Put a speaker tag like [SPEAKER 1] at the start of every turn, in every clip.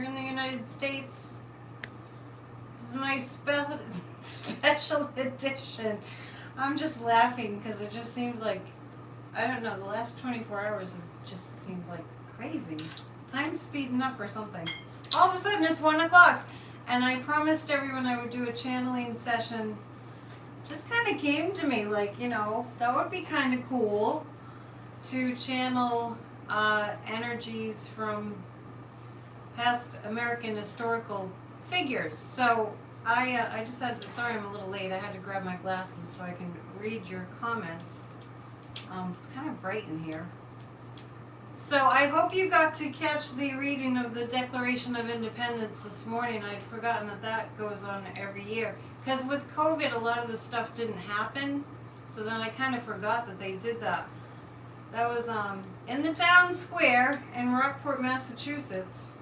[SPEAKER 1] here in the United States. This is my special edition. I'm just laughing because it just seems like, I don't know, the last 24 hours have just seemed like crazy. Time's speeding up or something. All of a sudden it's 1 o'clock. And I promised everyone I would do a channeling session. Just kind of came to me like, that would be kind of cool to channel energies from past American historical figures. So I just had to, sorry I'm a little late, I had to grab my glasses so I can read your comments. It's kind of bright in here. So I hope you got to catch the reading of the Declaration of Independence this morning. I'd forgotten that goes on every year. Because with COVID, a lot of the stuff didn't happen. So then I kind of forgot that they did that. That was in the town square in Rockport, Massachusetts.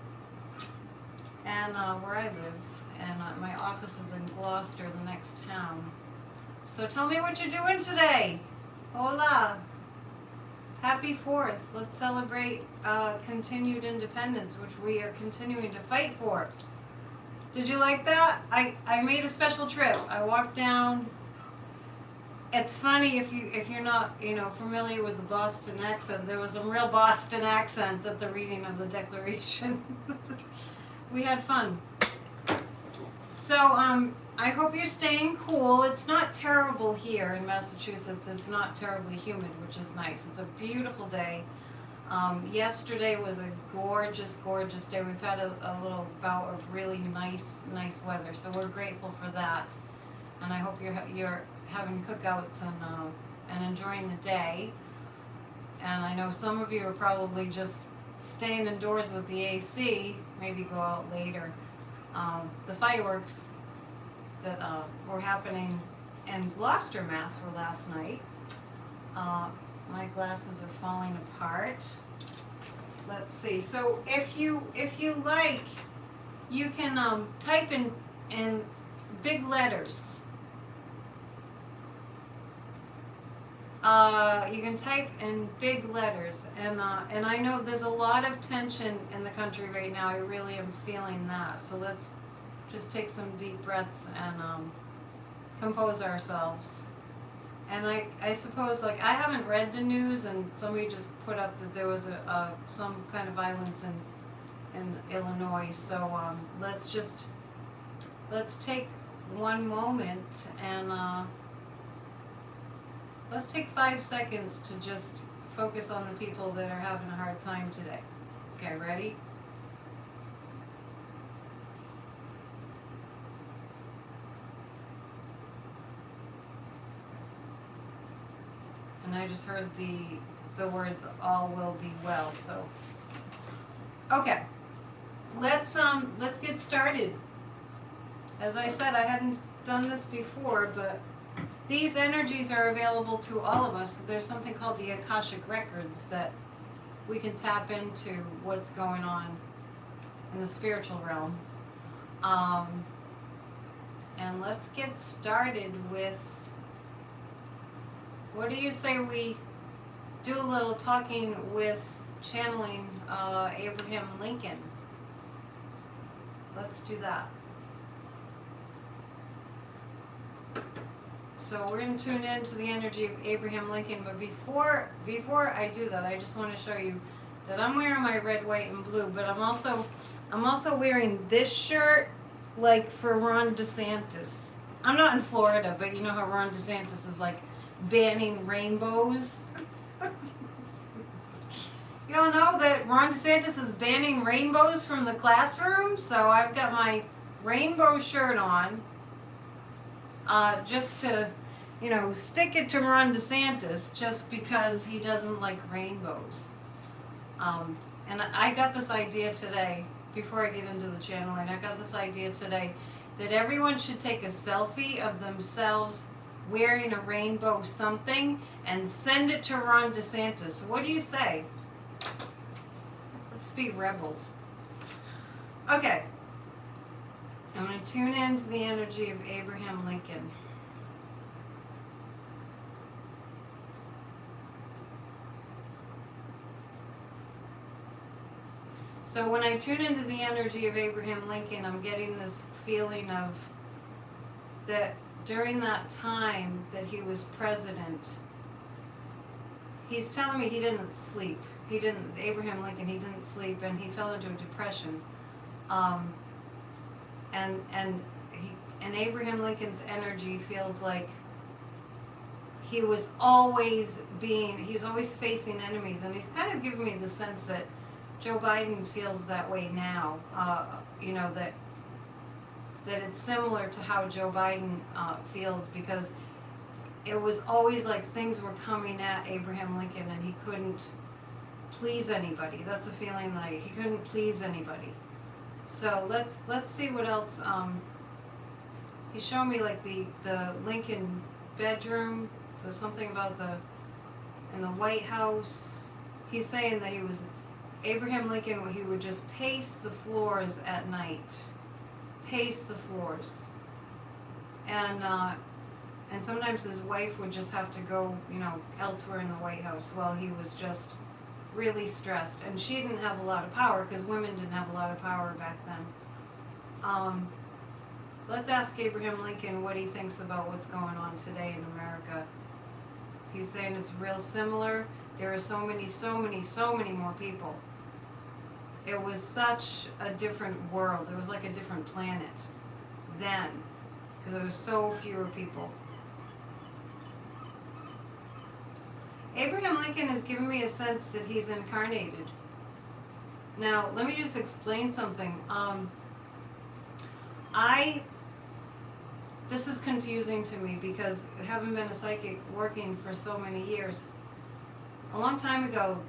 [SPEAKER 1] And where I live. And my office is in Gloucester, the next town. So tell me what you're doing today. Hola. Happy 4th. Let's celebrate continued independence, which we are continuing to fight for. Did you like that? I made a special trip. I walked down. It's funny if you're not familiar with the Boston accent. There was some real Boston accents at the reading of the Declaration. We had fun. So I hope you're staying cool. It's not terrible here in Massachusetts. It's not terribly humid, which is nice. It's a beautiful day. Yesterday was a gorgeous, gorgeous day. We've had a little bout of really nice weather, so we're grateful for that. And I hope you're having cookouts and enjoying the day. And I know some of you are probably just staying indoors with the AC. Maybe go out later. The fireworks that were happening in Gloucester, Mass. were last night. My glasses are falling apart. Let's see. So if you like, you can type in big letters. You can type in big letters, and I know there's a lot of tension in the country right now. I really am feeling that. So let's just take some deep breaths and compose ourselves. And I suppose, like, I haven't read the news, and somebody just put up that there was some kind of violence in Illinois. So let's take one moment and let's take 5 seconds to just focus on the people that are having a hard time today. Okay, ready? And I just heard the words "all will be well." So, okay, let's get started. As I said, I hadn't done this before, but these energies are available to all of us. There's something called the Akashic Records that we can tap into what's going on in the spiritual realm. And let's get started with, what do you say we do a little talking with channeling Abraham Lincoln? Let's do that. So we're going to tune into the energy of Abraham Lincoln, but before I do that, I just want to show you that I'm wearing my red, white, and blue, but I'm also wearing this shirt like for Ron DeSantis. I'm not in Florida, but you know how Ron DeSantis is like banning rainbows? You all know that Ron DeSantis is banning rainbows from the classroom, so I've got my rainbow shirt on. Just to, stick it to Ron DeSantis, just because he doesn't like rainbows. And I got this idea today, before I get into the channeling, I got this idea today that everyone should take a selfie of themselves wearing a rainbow something and send it to Ron DeSantis. What do you say? Let's be rebels. Okay. I'm going to tune into the energy of Abraham Lincoln. So when I tune into the energy of Abraham Lincoln, I'm getting this feeling of that during that time that he was president, he's telling me he didn't sleep. Abraham Lincoln, he didn't sleep, and he fell into a depression. Um, and Abraham Lincoln's energy feels like he was always facing enemies, and he's kind of giving me the sense that Joe Biden feels that way now. That it's similar to how Joe Biden feels, because it was always like things were coming at Abraham Lincoln and he couldn't please anybody. That's a feeling that he couldn't please anybody. So let's see what else. He's showing me like the Lincoln bedroom. There's something about in the White House. He's saying that Abraham Lincoln, he would just pace the floors at night. Pace the floors. And sometimes his wife would just have to go, elsewhere in the White House while he was just really stressed. And she didn't have a lot of power, because women didn't have a lot of power back then. Let's ask Abraham Lincoln what he thinks about what's going on today in America. He's saying it's real similar. There are so many more people. It was such a different world. It was like a different planet then, because there were so fewer people. Abraham Lincoln has given me a sense that he's incarnated. Now, let me just explain something. This is confusing to me, because I haven't been a psychic working for so many years. A long time ago,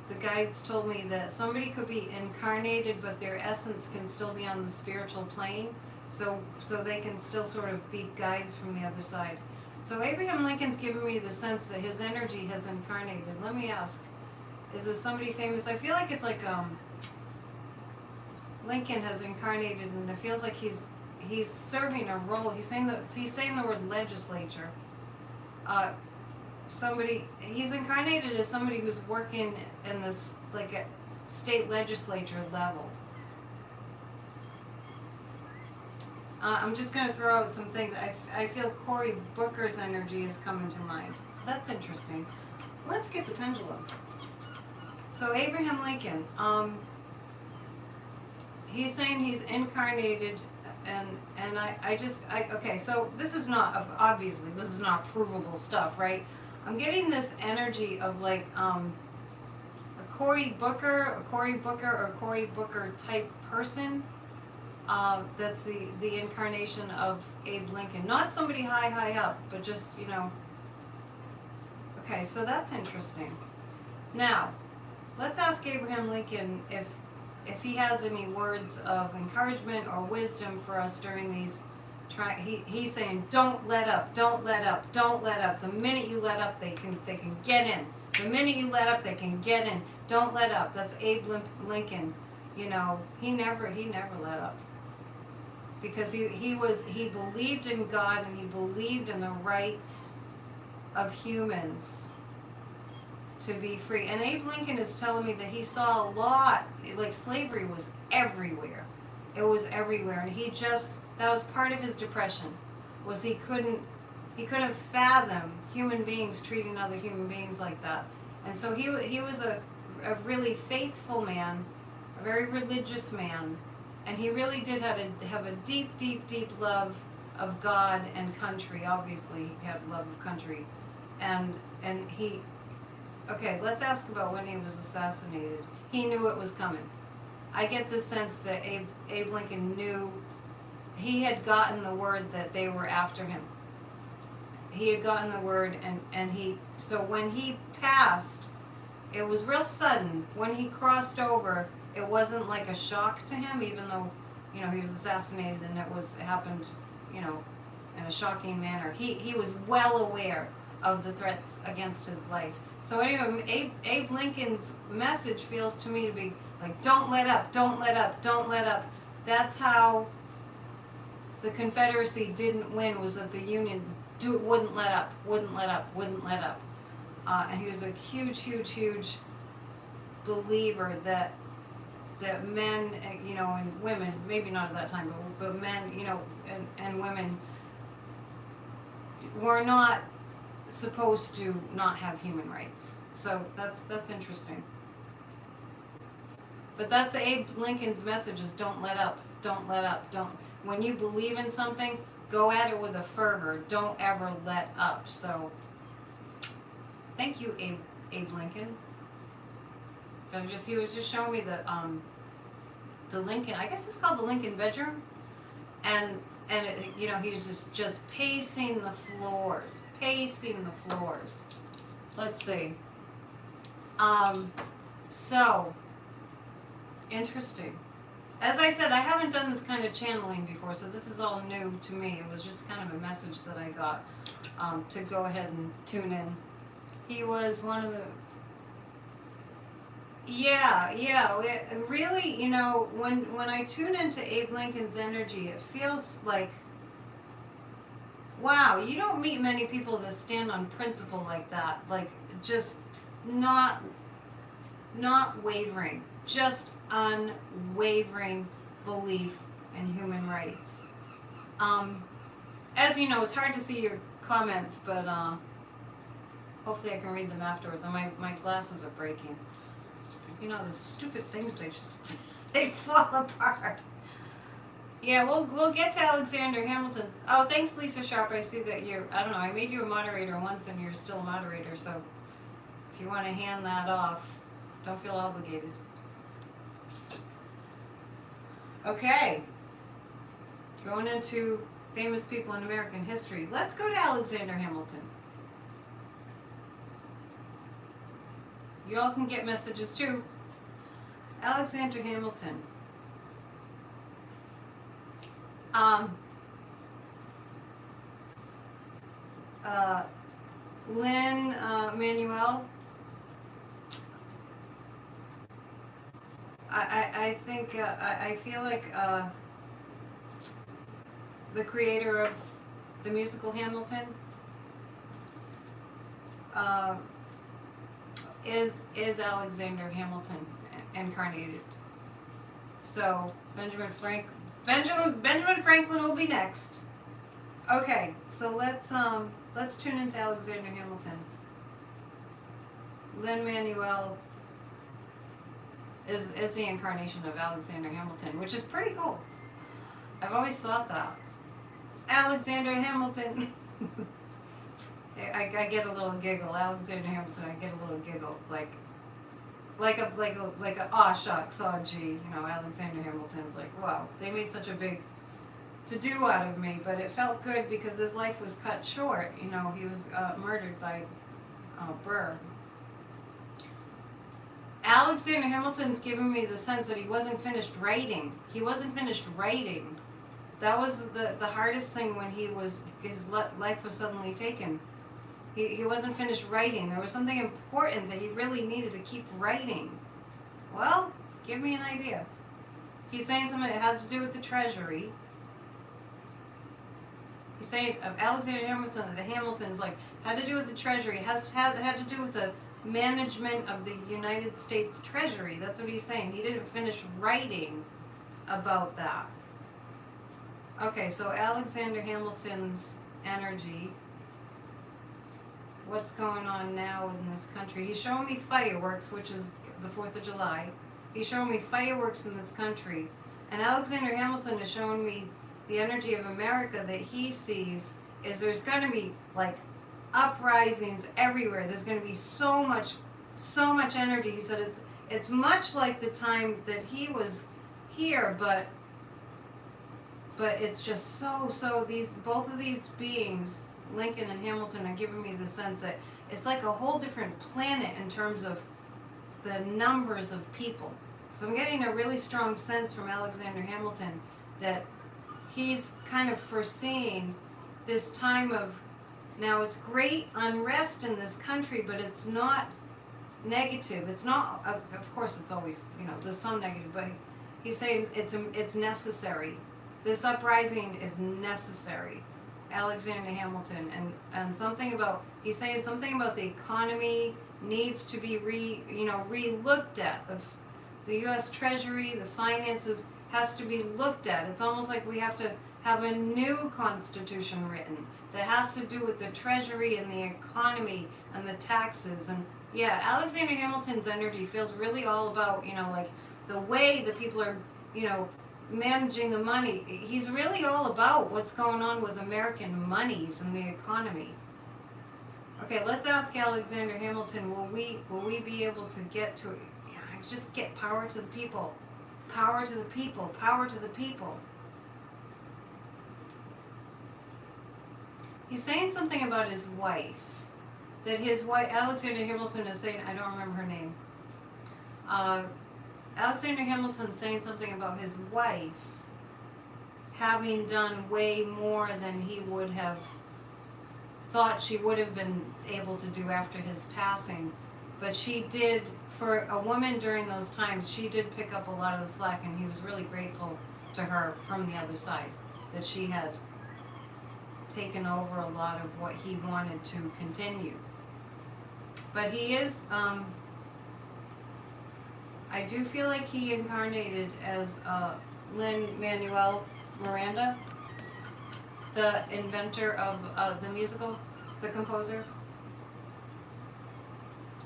[SPEAKER 1] the guides told me that somebody could be incarnated, but their essence can still be on the spiritual plane, so they can still sort of be guides from the other side. So Abraham Lincoln's given me the sense that his energy has incarnated. Let me ask, is this somebody famous? I feel like it's like Lincoln has incarnated, and it feels like he's serving a role. He's saying the word legislature. He's incarnated as somebody who's working in this, like, a state legislature level. I'm just going to throw out some things. I feel Cory Booker's energy is coming to mind. That's interesting. Let's get the pendulum. So Abraham Lincoln, he's saying he's incarnated, and okay, so this is not, obviously, this is not provable stuff, right? I'm getting this energy of like a Cory Booker type person. That's the incarnation of Abe Lincoln. Not somebody high up, but just, Okay, so that's interesting. Now, let's ask Abraham Lincoln if he has any words of encouragement or wisdom for us during these. He's saying, don't let up, don't let up, don't let up. The minute you let up, they can get in. The minute you let up, they can get in. Don't let up. That's Abe Lincoln. He never let up, because he believed in God, and he believed in the rights of humans to be free. And Abe Lincoln is telling me that he saw a lot, like slavery was everywhere. It was everywhere, and that was part of his depression, was he couldn't fathom human beings treating other human beings like that. And so he was a really faithful man, a very religious man, and he really did have a deep love of God and country. Obviously, he had love of country, and he. Okay, let's ask about when he was assassinated. He knew it was coming. I get the sense that Abe Lincoln knew. He had gotten the word that they were after him. He had gotten the word, so when he passed, it was real sudden. When he crossed over, it wasn't like a shock to him, even though, he was assassinated and it happened, in a shocking manner. He was well aware of the threats against his life. So anyway, Abe Lincoln's message feels to me to be like, don't let up, don't let up, don't let up. That's how the Confederacy didn't win, was that the Union wouldn't let up, wouldn't let up, wouldn't let up. And he was a huge believer that that men, you know, and women, maybe not at that time, but men, you know, and women were not supposed to not have human rights. So that's interesting. But that's Abe Lincoln's message: is don't let up, don't let up, don't. When you believe in something, go at it with a fervor. Don't ever let up. So, thank you, Abe Lincoln. He was just showing me the Lincoln. I guess it's called the Lincoln bedroom, and you know, he was just pacing the floors, pacing the floors. Let's see. So interesting. As I said, I haven't done this kind of channeling before, so this is all new to me. It was just kind of a message that I got to go ahead and tune in. He was one of the... Yeah, really, you know, when I tune into Abe Lincoln's energy, it feels like, wow, you don't meet many people that stand on principle like that. Like, just not wavering. Just unwavering belief in human rights. As you know, it's hard to see your comments, but hopefully I can read them afterwards. And my glasses are breaking. You know, the stupid things, they fall apart. Yeah, we'll get to Alexander Hamilton. Oh, thanks, Lisa Sharp. I see that I don't know, I made you a moderator once and you're still a moderator, so if you want to hand that off, don't feel obligated. Okay, going into famous people in American history. Let's go to Alexander Hamilton. You all can get messages too. Alexander Hamilton. Lynn Manuel. I think I feel like the creator of the musical Hamilton is Alexander Hamilton incarnated. So Benjamin Franklin will be next. Okay, so let's tune into Alexander Hamilton. Lin-Manuel is the incarnation of Alexander Hamilton, which is pretty cool. I've always thought that. Alexander Hamilton. I get a little giggle. Alexander Hamilton, I get a little giggle. Like a aw shucks, aw gee, you know, Alexander Hamilton's like, wow, they made such a big to-do out of me, but it felt good because his life was cut short. You know, he was murdered by Burr. Alexander Hamilton's given me the sense that he wasn't finished writing. He wasn't finished writing. That was the hardest thing when his life was suddenly taken. He wasn't finished writing. There was something important that he really needed to keep writing. Well, give me an idea. He's saying something that has to do with the Treasury. He's saying of Alexander Hamilton, the Hamiltons, like, had to do with the Treasury. Had to do with the management of the United States Treasury. That's what he's saying. He didn't finish writing about that. Okay, so Alexander Hamilton's energy. What's going on now in this country? He's showing me fireworks, which is the 4th of July. He's showing me fireworks in this country. And Alexander Hamilton is showing me the energy of America that he sees is there's going to be, like, uprisings everywhere. There's going to be so much energy. He said it's much like the time that he was here, but it's just so both of these beings, Lincoln and Hamilton, are giving me the sense that it's like a whole different planet in terms of the numbers of people. So I'm getting a really strong sense from Alexander Hamilton that he's kind of foreseeing this time of, now it's great unrest in this country, but it's not negative. It's not, of course it's always, you know, there's some negative, but he's saying it's necessary. This uprising is necessary. Alexander Hamilton, and something about, he's saying something about the economy needs to be re-looked at. the U.S. Treasury, the finances has to be looked at. It's almost like we have to have a new constitution written that has to do with the Treasury and the economy and the taxes. And yeah, Alexander Hamilton's energy feels really all about, like the way the people are, managing the money. He's really all about what's going on with American monies and the economy. Okay, let's ask Alexander Hamilton, will we be able to get to, just get power to the people, power to the people, power to the people. He's saying something about his wife, that his wife, Alexander Hamilton is saying, I don't remember her name. Alexander Hamilton's saying something about his wife having done way more than he would have thought she would have been able to do after his passing. But she did, for a woman during those times, she did pick up a lot of the slack, and he was really grateful to her from the other side, that she had taken over a lot of what he wanted to continue. But he is, I do feel like he incarnated as Lin-Manuel Miranda, the inventor of the musical, the composer.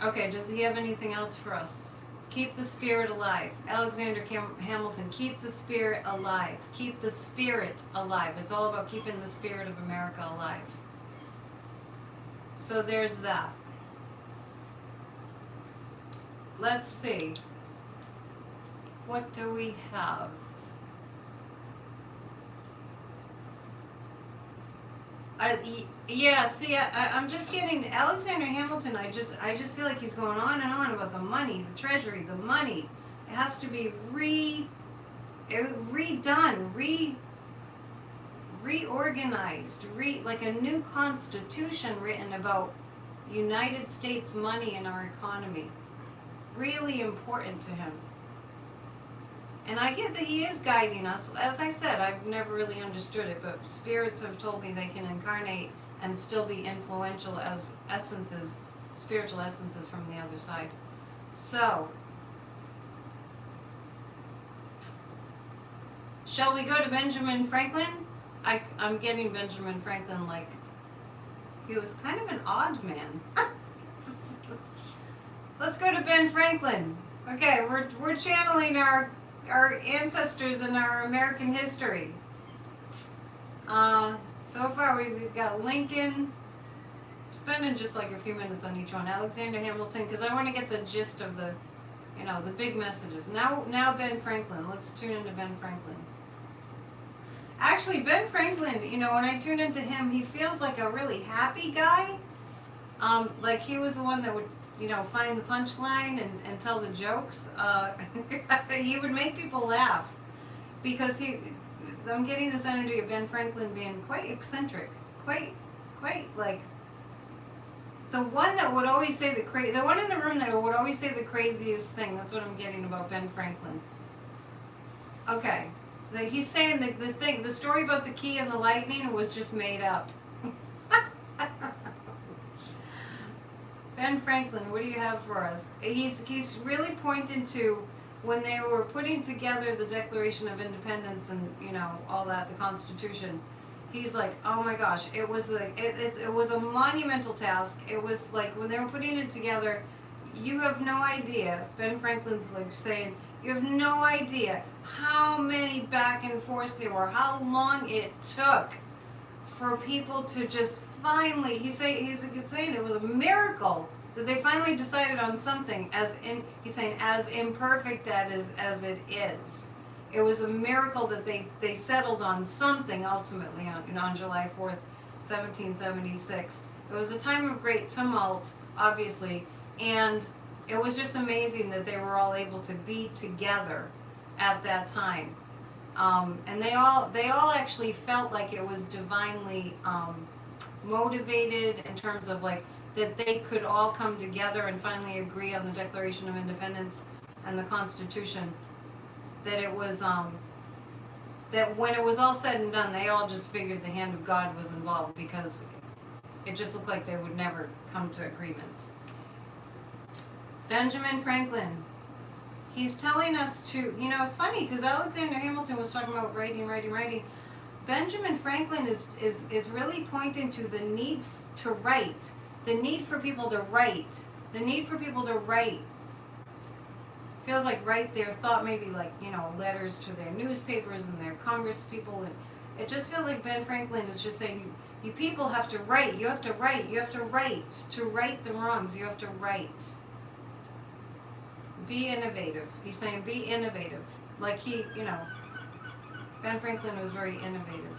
[SPEAKER 1] Okay, does he have anything else for us? Keep the spirit alive. Alexander Hamilton, keep the spirit alive. Keep the spirit alive. It's all about keeping the spirit of America alive. So there's that. Let's see. What do we have? I'm just getting Alexander Hamilton. I just feel like he's going on and on about the money, the Treasury, the money. It has to be redone, reorganized, like a new constitution written about United States money and our economy. Really important to him. And I get that he is guiding us. As I said, I've never really understood it, but spirits have told me they can incarnate and still be influential as essences, spiritual essences from the other side. So, shall we go to Benjamin Franklin? I'm getting Benjamin Franklin like he was kind of an odd man. Let's go to Ben Franklin. Okay, we're channeling our ancestors and our American history. So far we've got Lincoln. Spending just like a few minutes on each one. Alexander Hamilton, because I want to get the gist of the big messages. Now Ben Franklin. Let's tune into Ben Franklin. Actually, Ben Franklin, when I tune into him, he feels like a really happy guy. Like he was the one that would find the punchline and tell the jokes. He would make people laugh because I'm getting this energy of Ben Franklin being quite eccentric, quite like the one that would always say the one in the room that would always say the craziest thing. That's what I'm getting about Ben Franklin. Okay, he's saying the story about the key and the lightning was just made up. Ben Franklin, what do you have for us? He's really pointing to when they were putting together the Declaration of Independence and all that, the Constitution. He's like, oh my gosh, it was a monumental task. It was like when they were putting it together, you have no idea. Ben Franklin's like saying, you have no idea how many back and forths there were, how long it took for people to just finally, he's saying it was a miracle that they finally decided on something he's saying as imperfect as it is. It was a miracle that they settled on something ultimately on July 4th, 1776. It was a time of great tumult, obviously, and it was just amazing that they were all able to be together at that time. And they all actually felt like it was divinely motivated in terms of like that they could all come together and finally agree on the Declaration of Independence and the Constitution. That it was that when it was all said and done, they all just figured the hand of God was involved because it just looked like they would never come to agreements. Benjamin Franklin, He's telling us to, it's funny because Alexander Hamilton was talking about writing. Benjamin Franklin is really pointing to the need to write, the need for people to write, the need for people to write. Feels like write their thought, maybe like, letters to their newspapers and their Congress people. And it just feels like Ben Franklin is just saying, you people have to write, you have to write, you have to write. To right the wrongs, you have to write. Be innovative. He's saying be innovative. Like Ben Franklin was very innovative.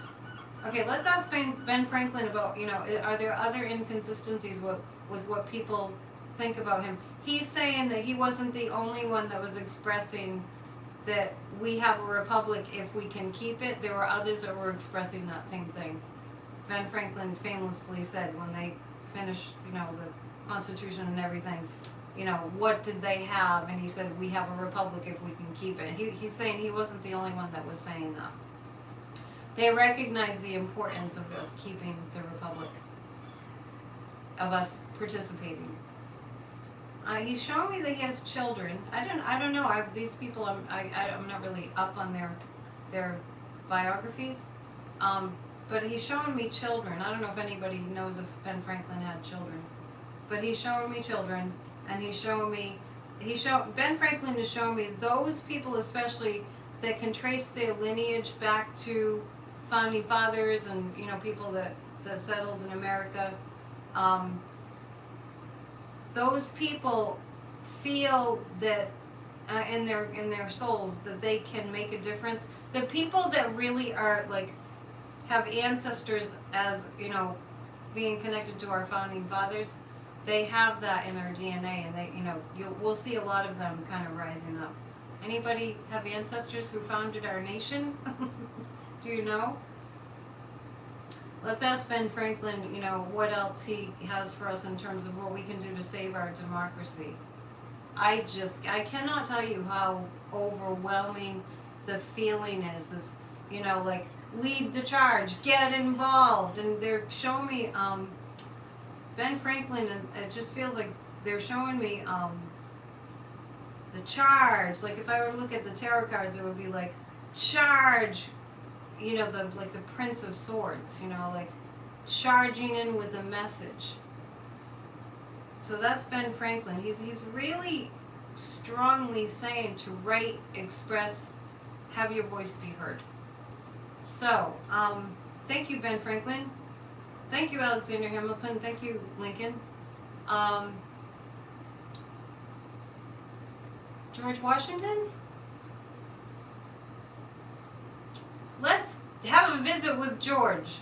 [SPEAKER 1] Okay, let's ask Ben Franklin about, are there other inconsistencies with what people think about him? He's saying that he wasn't the only one that was expressing that we have a republic if we can keep it. There were others that were expressing that same thing. Ben Franklin famously said when they finished, the Constitution and everything, what did they have? And he said, we have a republic if we can keep it. He's saying he wasn't the only one that was saying that. They recognize the importance of keeping the republic, of us participating. He's showing me that he has children. I don't know. These people, I'm not really up on their biographies. But he's showing me children. I don't know if anybody knows if Ben Franklin had children. But he's showing me children, and Ben Franklin is showing me those people especially that can trace their lineage back to founding fathers and, people that settled in America. Those people feel that in their souls that they can make a difference. The people that really are have ancestors as being connected to our founding fathers, they have that in their DNA, and we'll see a lot of them kind of rising up. Anybody have ancestors who founded our nation? Do you know? Let's ask Ben Franklin, what else he has for us in terms of what we can do to save our democracy. I cannot tell you how overwhelming the feeling is lead the charge, get involved. And they're showing me Ben Franklin, and it just feels like they're showing me the charge. Like if I were to look at the tarot cards, it would be like charge, the Prince of Swords, charging in with a message. So that's Ben Franklin. He's really strongly saying to write, express, have your voice be heard. So, thank you, Ben Franklin. Thank you, Alexander Hamilton. Thank you, Lincoln. George Washington? Let's have a visit with George.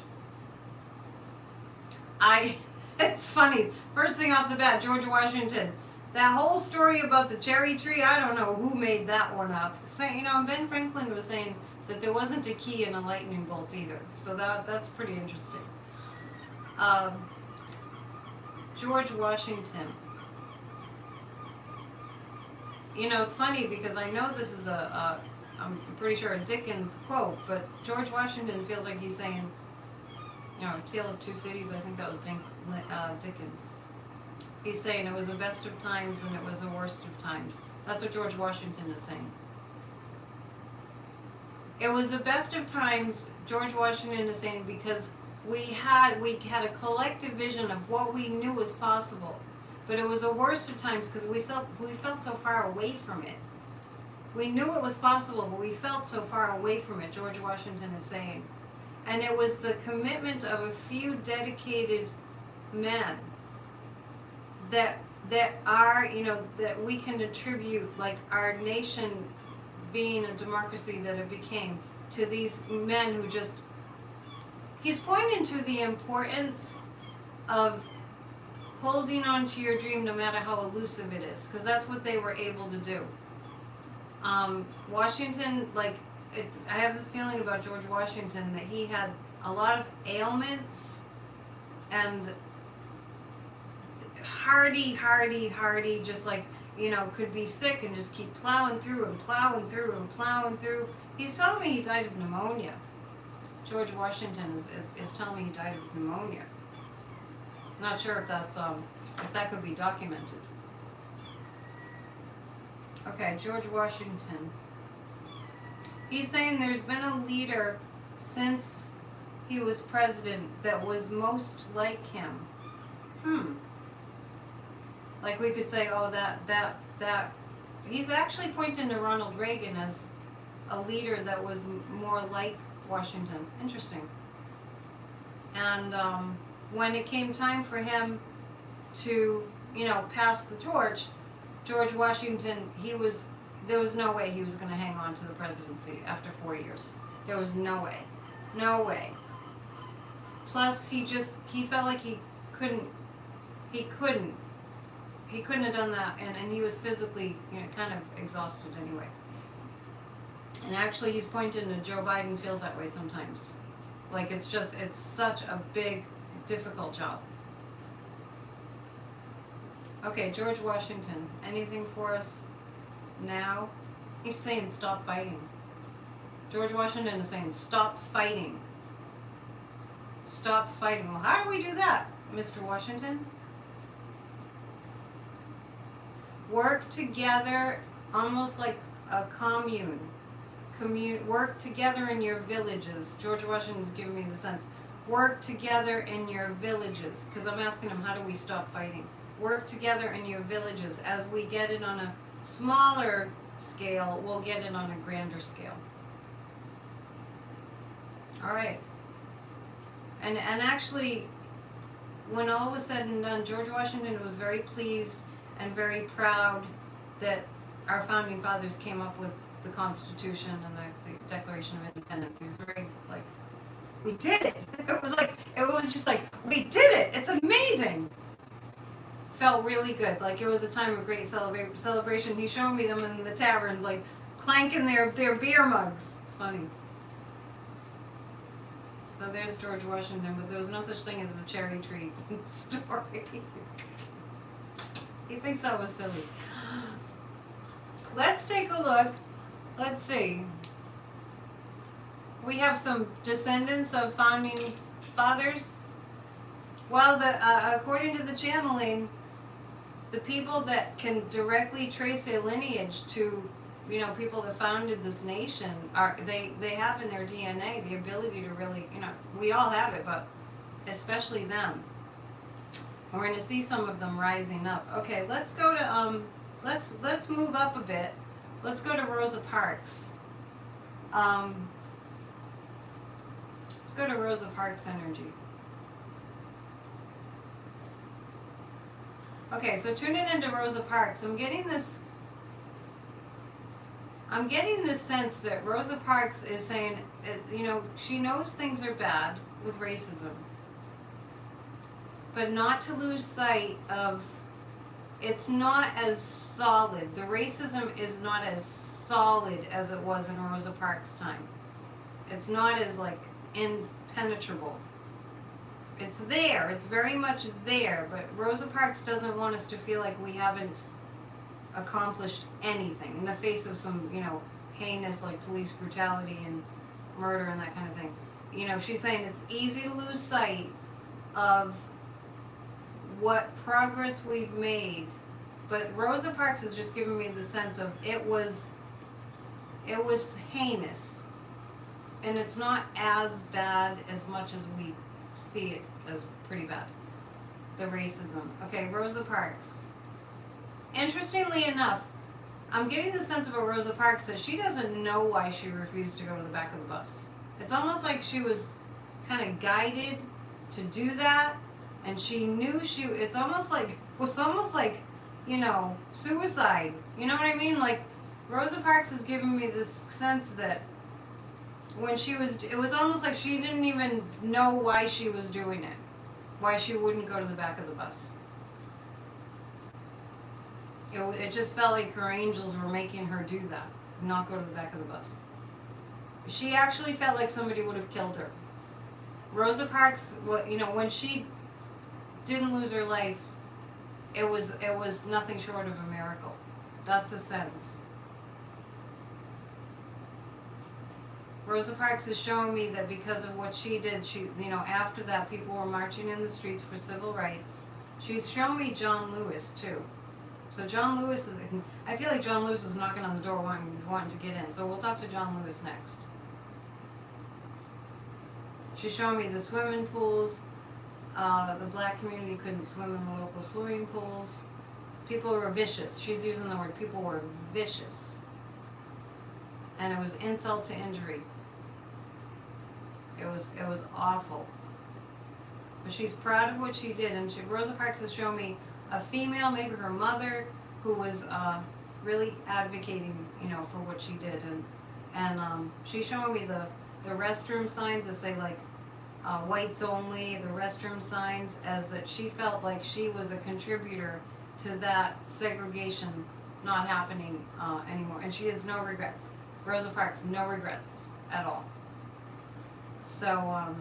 [SPEAKER 1] It's funny. First thing off the bat, George Washington. That whole story about the cherry tree, I don't know who made that one up. Ben Franklin was saying that there wasn't a key in a lightning bolt either. So that's pretty interesting. George Washington. It's funny because I know this is I'm pretty sure a Dickens quote, but George Washington feels like he's saying, Tale of Two Cities, I think that was Dickens. He's saying it was the best of times and it was the worst of times. That's what George Washington is saying. It was the best of times, George Washington is saying, because we had a collective vision of what we knew was possible. But it was the worst of times because we felt so far away from it. We knew it was possible, but we felt so far away from it, George Washington is saying. And it was the commitment of a few dedicated men that are, that we can attribute, our nation being a democracy that it became, to these men who just, he's pointing to the importance of holding on to your dream no matter how elusive it is, because that's what they were able to do. Washington, I have this feeling about George Washington that he had a lot of ailments and hardy, just could be sick and just keep plowing through. He's telling me he died of pneumonia. George Washington is telling me he died of pneumonia. Not sure if that's if that could be documented. Okay, George Washington. He's saying there's been a leader since he was president that was most like him. Like we could say, oh, that. He's actually pointing to Ronald Reagan as a leader that was more like Washington. Interesting. And when it came time for him to, pass the torch, George Washington, there was no way he was going to hang on to the presidency after 4 years. There was no way. No way. Plus, he felt like he couldn't have done that, and he was physically, kind of exhausted anyway. And actually, he's pointing to Joe Biden feels that way sometimes. Like, it's such a big, difficult job. Okay, George Washington, anything for us now? He's saying stop fighting. George Washington is saying stop fighting. Stop fighting. Well, how do we do that, Mr. Washington? Work together, almost like a commune. Work together in your villages. George Washington's giving me the sense. Work together in your villages. Because I'm asking him, how do we stop fighting? Work together in your villages. As we get it on a smaller scale, we'll get it on a grander scale. All right. And actually, when all was said and done, George Washington was very pleased and very proud that our founding fathers came up with the Constitution and the Declaration of Independence. He was very like, we did it. It was just like, we did it. It's amazing. Felt really good. Like it was a time of great celebration. He showed me them in the taverns, like clanking their beer mugs. It's funny. So there's George Washington, but there was no such thing as a cherry tree story. He thinks I was silly. Let's take a look. Let's see. We have some descendants of founding fathers. Well, according to the channeling, the people that can directly trace their lineage to, people that founded this nation they have in their DNA the ability to really, we all have it, but especially them. We're going to see some of them rising up. Okay, let's go to let's move up a bit. Let's go to Rosa Parks. Let's go to Rosa Parks energy. Okay, so tuning into Rosa Parks, I'm getting this sense that Rosa Parks is saying, she knows things are bad with racism, but not to lose sight of it's not as solid. The racism is not as solid as it was in Rosa Parks' time. It's not as impenetrable. It's there. It's very much there. But Rosa Parks doesn't want us to feel like we haven't accomplished anything in the face of some, heinous police brutality and murder and that kind of thing. She's saying it's easy to lose sight of what progress we've made, but Rosa Parks is just giving me the sense of it was heinous, and it's not as bad as much as we see it as pretty bad. The racism. Okay, Rosa Parks. Interestingly enough, I'm getting the sense about Rosa Parks that she doesn't know why she refused to go to the back of the bus. It's almost like she was kind of guided to do that. And she knew it's almost like, suicide. You know what I mean? Like, Rosa Parks is giving me this sense that when it was almost like she didn't even know why she was doing it. Why she wouldn't go to the back of the bus. It just felt like her angels were making her do that. Not go to the back of the bus. She actually felt like somebody would have killed her. Rosa Parks, when she didn't lose her life, it was nothing short of a miracle. That's the sense. Rosa Parks is showing me that because of what she did, after that people were marching in the streets for civil rights. She's shown me John Lewis too. So John Lewis I feel like John Lewis is knocking on the door wanting to get in. So we'll talk to John Lewis next. She's showing me the swimming pools. The black community couldn't swim in the local swimming pools. People were vicious. She's using the word people were vicious. And it was insult to injury. It was awful. But she's proud of what she did. And Rosa Parks has shown me a female, maybe her mother, who was really advocating, for what she did. And she's showing me the restroom signs that say like whites only, the restroom signs, as that she felt like she was a contributor to that segregation not happening anymore. And she has no regrets. Rosa Parks, no regrets at all. So,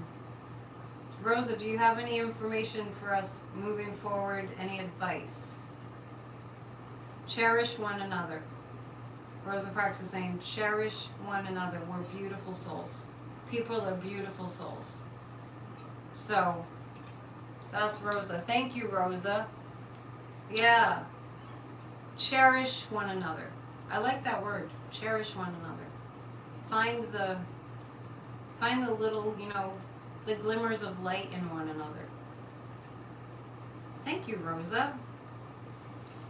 [SPEAKER 1] Rosa, do you have any information for us moving forward? Any advice? Cherish one another. Rosa Parks is saying, cherish one another. We're beautiful souls. People are beautiful souls. So, that's Rosa. Thank you, Rosa. Yeah. Cherish one another. I like that word. Cherish one another. Find the little, the glimmers of light in one another. Thank you, Rosa.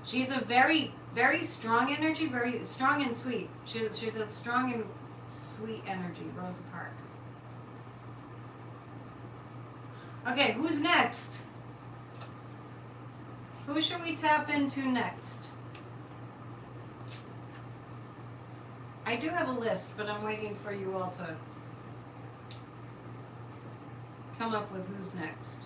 [SPEAKER 1] She's a very, very strong energy, very strong and sweet. She's a strong and sweet energy, Rosa Parks. Okay, who's next? Who should we tap into next? I do have a list, but I'm waiting for you all to come up with who's next.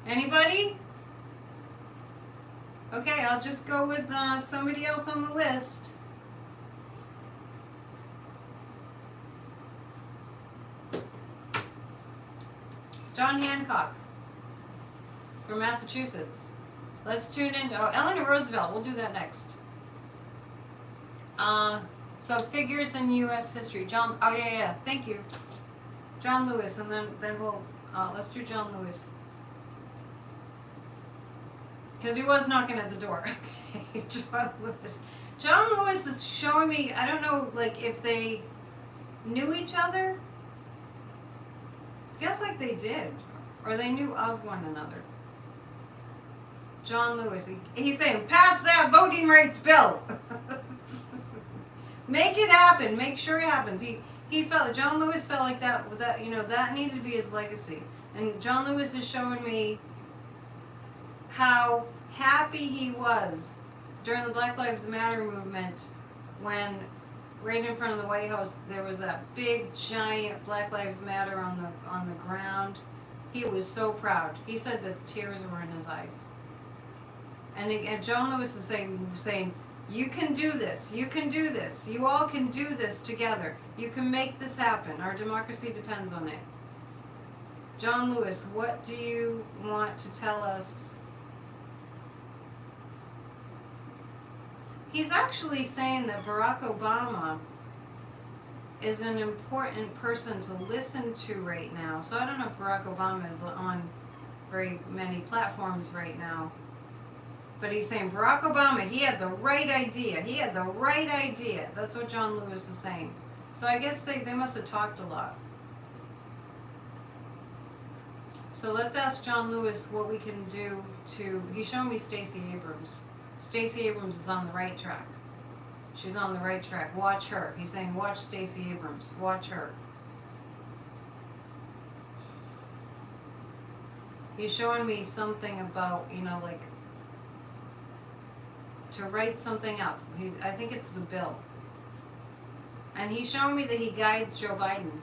[SPEAKER 1] Anybody? Okay, I'll just go with somebody else on the list. John Hancock from Massachusetts. Let's tune in. Eleanor Roosevelt. We'll do that next. So figures in U.S. history. John. Oh yeah. Thank you, John Lewis, and then we'll let's do John Lewis because he was knocking at the door. Okay, John Lewis. John Lewis is showing me. I don't know, like if they knew each other. Feels like they did, or they knew of one another. John Lewis, he's saying, pass that voting rights bill. Make it happen. Make sure it happens. John Lewis felt like that needed to be his legacy. And John Lewis is showing me how happy he was during the Black Lives Matter movement when right in front of the White House there was that big giant Black Lives Matter on the ground. He was so proud. He said that tears were in his eyes. And John Lewis is saying, you can do this. You can do this. You all can do this together. You can make this happen. Our democracy depends on it. John Lewis, what do you want to tell us? He's actually saying that Barack Obama is an important person to listen to right now. So I don't know if Barack Obama is on very many platforms right now. But he's saying Barack Obama, he had the right idea. He had the right idea. That's what John Lewis is saying. So I guess they must have talked a lot. So let's ask John Lewis what we can do to... He's showing me Stacey Abrams. Stacey Abrams is on the right track. She's on the right track. Watch her. He's saying watch Stacey Abrams. Watch her. He's showing me something about, like... to write something up. I think it's the bill. And he's showing me that he guides Joe Biden.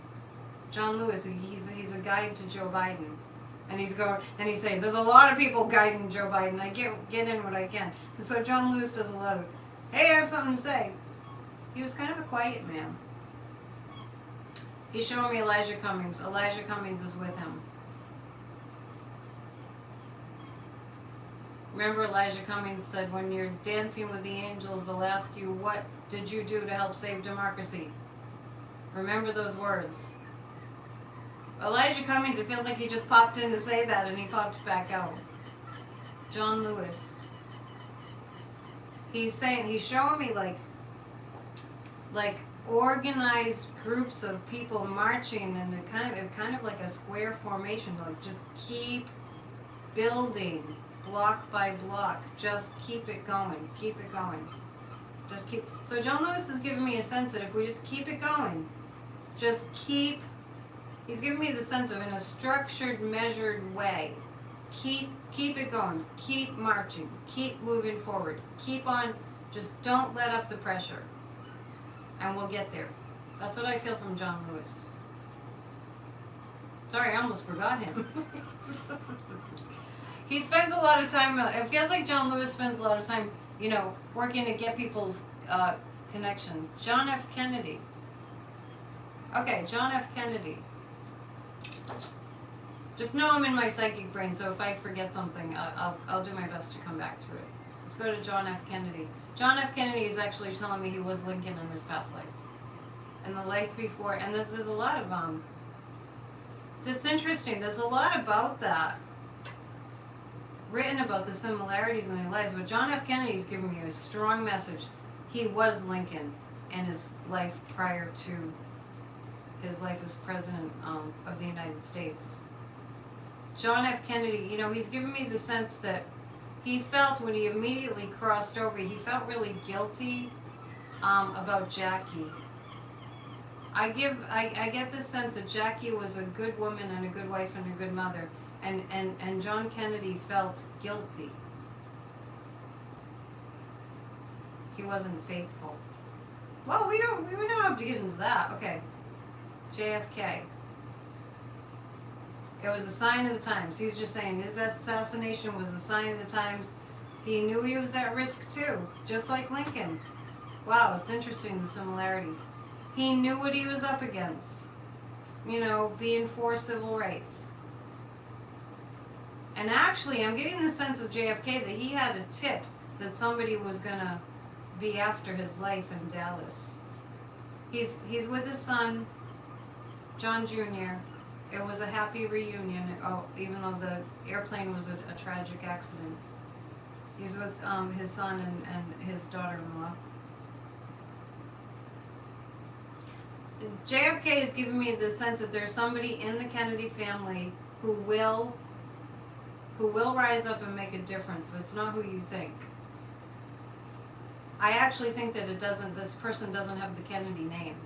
[SPEAKER 1] John Lewis, he's a guide to Joe Biden. And he's saying, there's a lot of people guiding Joe Biden. I get in what I can. And so John Lewis does a lot of, hey, I have something to say. He was kind of a quiet man. He's showing me Elijah Cummings. Elijah Cummings is with him. Remember, Elijah Cummings said, when you're dancing with the angels, they'll ask you, what did you do to help save democracy? Remember those words. Elijah Cummings, it feels like he just popped in to say that and he popped back out. John Lewis. He's showing me like organized groups of people marching in a kind of like a square formation. Like just keep building block by block. Just keep it going. Keep it going. Just keep. So John Lewis is giving me a sense that if we just keep it going, just keep. He's giving me the sense of in a structured, measured way. Keep it going. Keep marching. Keep moving forward. Keep on. Just don't let up the pressure. And we'll get there. That's what I feel from John Lewis. Sorry, I almost forgot him. He spends a lot of time, it feels like John Lewis spends a lot of time, working to get people's connection. John F. Kennedy. Okay, John F. Kennedy. Just know I'm in my psychic brain, so if I forget something, I'll do my best to come back to it. Let's go to John F. Kennedy. John F. Kennedy is actually telling me he was Lincoln in his past life. And the life before, and there's a lot of, it's interesting, there's a lot about that written about the similarities in their lives, but John F. Kennedy's giving me a strong message. He was Lincoln in his life prior to his life as president of the United States. John F. Kennedy, he's giving me the sense that he felt when he immediately crossed over, he felt really guilty about Jackie. I get this sense that Jackie was a good woman and a good wife and a good mother, and John Kennedy felt guilty. He wasn't faithful. Well, we don't have to get into that. Okay, JFK. It was a sign of the times. He's just saying his assassination was a sign of the times. He knew he was at risk too, just like Lincoln. Wow, it's interesting, the similarities. He knew what he was up against. Being for civil rights. And actually, I'm getting the sense with JFK that he had a tip that somebody was going to be after his life in Dallas. He's with his son, John Jr., It was a happy reunion, even though the airplane was a tragic accident. He's with his son and his daughter-in-law. JFK is giving me the sense that there's somebody in the Kennedy family who will rise up and make a difference, but it's not who you think. I actually think that this person doesn't have the Kennedy name.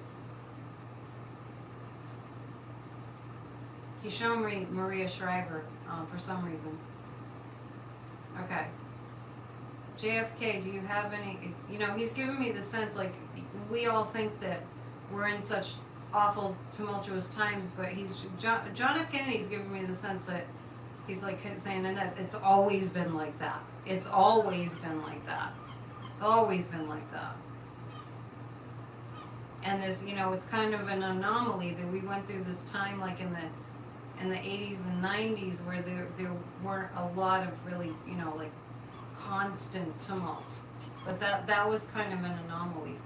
[SPEAKER 1] He's showing me Maria Shriver for some reason. Okay. JFK, do you have any, he's giving me the sense like we all think that we're in such awful, tumultuous times, but John F. Kennedy's giving me the sense that he's like saying, Annette, it's always been like that. It's always been like that. It's always been like that. And this, it's kind of an anomaly that we went through this time like in the 80s and 90s where there weren't a lot of really, like constant tumult. But that was kind of an anomaly.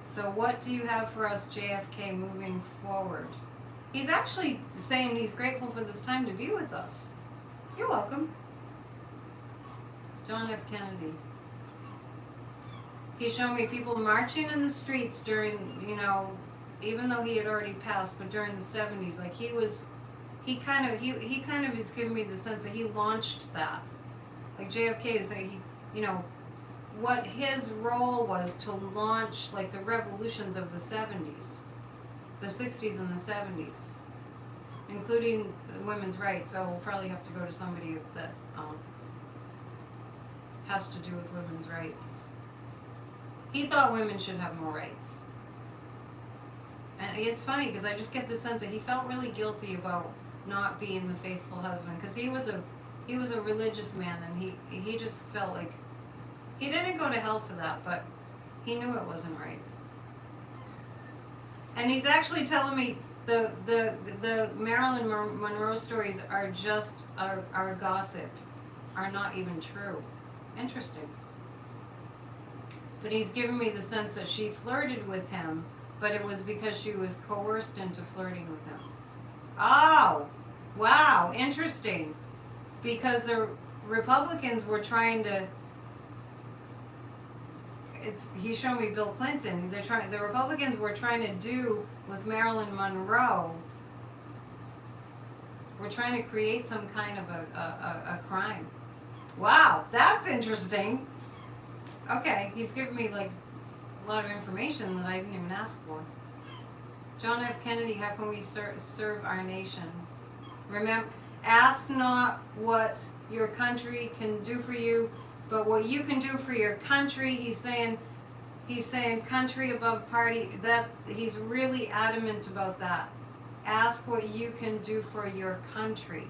[SPEAKER 1] So what do you have for us, JFK, moving forward? He's actually saying he's grateful for this time to be with us. You're welcome. John F. Kennedy. He's showing me people marching in the streets during, even though he had already passed, but during the 70s, like he kind of is giving me the sense that he launched that. Like JFK is like what his role was to launch like the revolutions of the 70s, the 60s and the 70s, including women's rights. So we'll probably have to go to somebody that has to do with women's rights. He thought women should have more rights. And it's funny because I just get the sense that he felt really guilty about not being the faithful husband, because he was a religious man, and he just felt like he didn't go to hell for that, but he knew it wasn't right. And he's actually telling me the Marilyn Monroe stories are just are gossip, are not even true. Interesting. But he's given me the sense that she flirted with him, but it was because she was coerced into flirting with him. Oh, wow, interesting. Because Republicans were trying to. He showed me Bill Clinton. The Republicans were trying to do with Marilyn Monroe. We're trying to create some kind of a crime. Wow, that's interesting. Okay, he's giving me like a lot of information that I didn't even ask for. John F. Kennedy, how can we serve our nation? Remember, ask not what your country can do for you, but what you can do for your country. He's saying country above party. That he's really adamant about that. Ask what you can do for your country.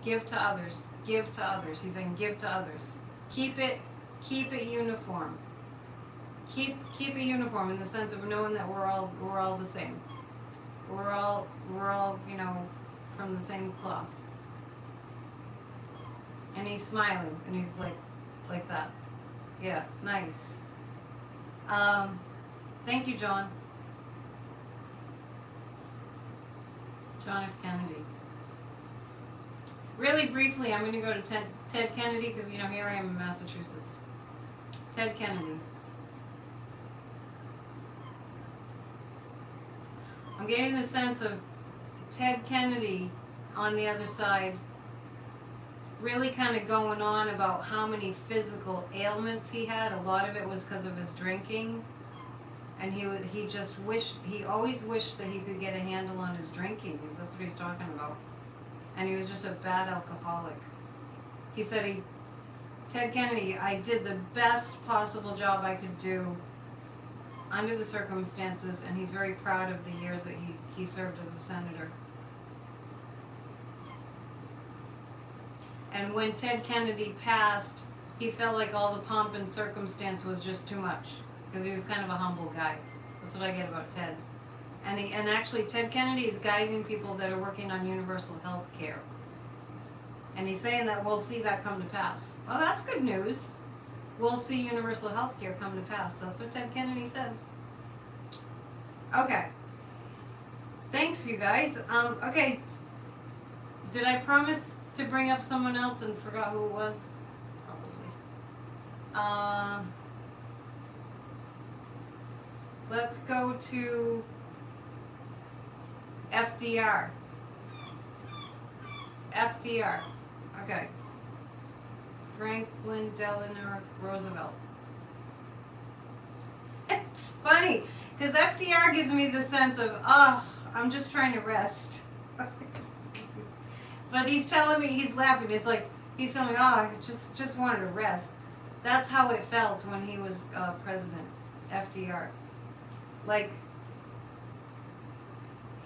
[SPEAKER 1] Give to others. Give to others. He's saying give to others. Keep it uniform. Keep it uniform in the sense of knowing that we're all the same. We're all from the same cloth. And he's smiling and he's like that. Yeah, nice. Thank you, John. John F. Kennedy. Really briefly, I'm going to go to Ted Kennedy because here I am in Massachusetts. Ted Kennedy. I'm getting the sense of Ted Kennedy on the other side really kind of going on about how many physical ailments he had. A lot of it was because of his drinking. And he always wished that he could get a handle on his drinking. That's what he's talking about. And he was just a bad alcoholic. He said Ted Kennedy, I did the best possible job I could do under the circumstances, and he's very proud of the years that he served as a senator. And when Ted Kennedy passed, he felt like all the pomp and circumstance was just too much, because he was kind of a humble guy. That's what I get about Ted. And actually, Ted Kennedy is guiding people that are working on universal health care. And he's saying that we'll see that come to pass. Well, that's good news. We'll see universal health care come to pass. That's what Ted Kennedy says. Okay. Thanks, you guys. Okay. Did I promise to bring up someone else and forgot who it was? Probably. Let's go to FDR. FDR. Okay. Franklin Delano Roosevelt. It's funny, because FDR gives me the sense of, I'm just trying to rest. But he's telling me, he's laughing. It's like, he's telling me, I just wanted to rest. That's how it felt when he was president, FDR. Like,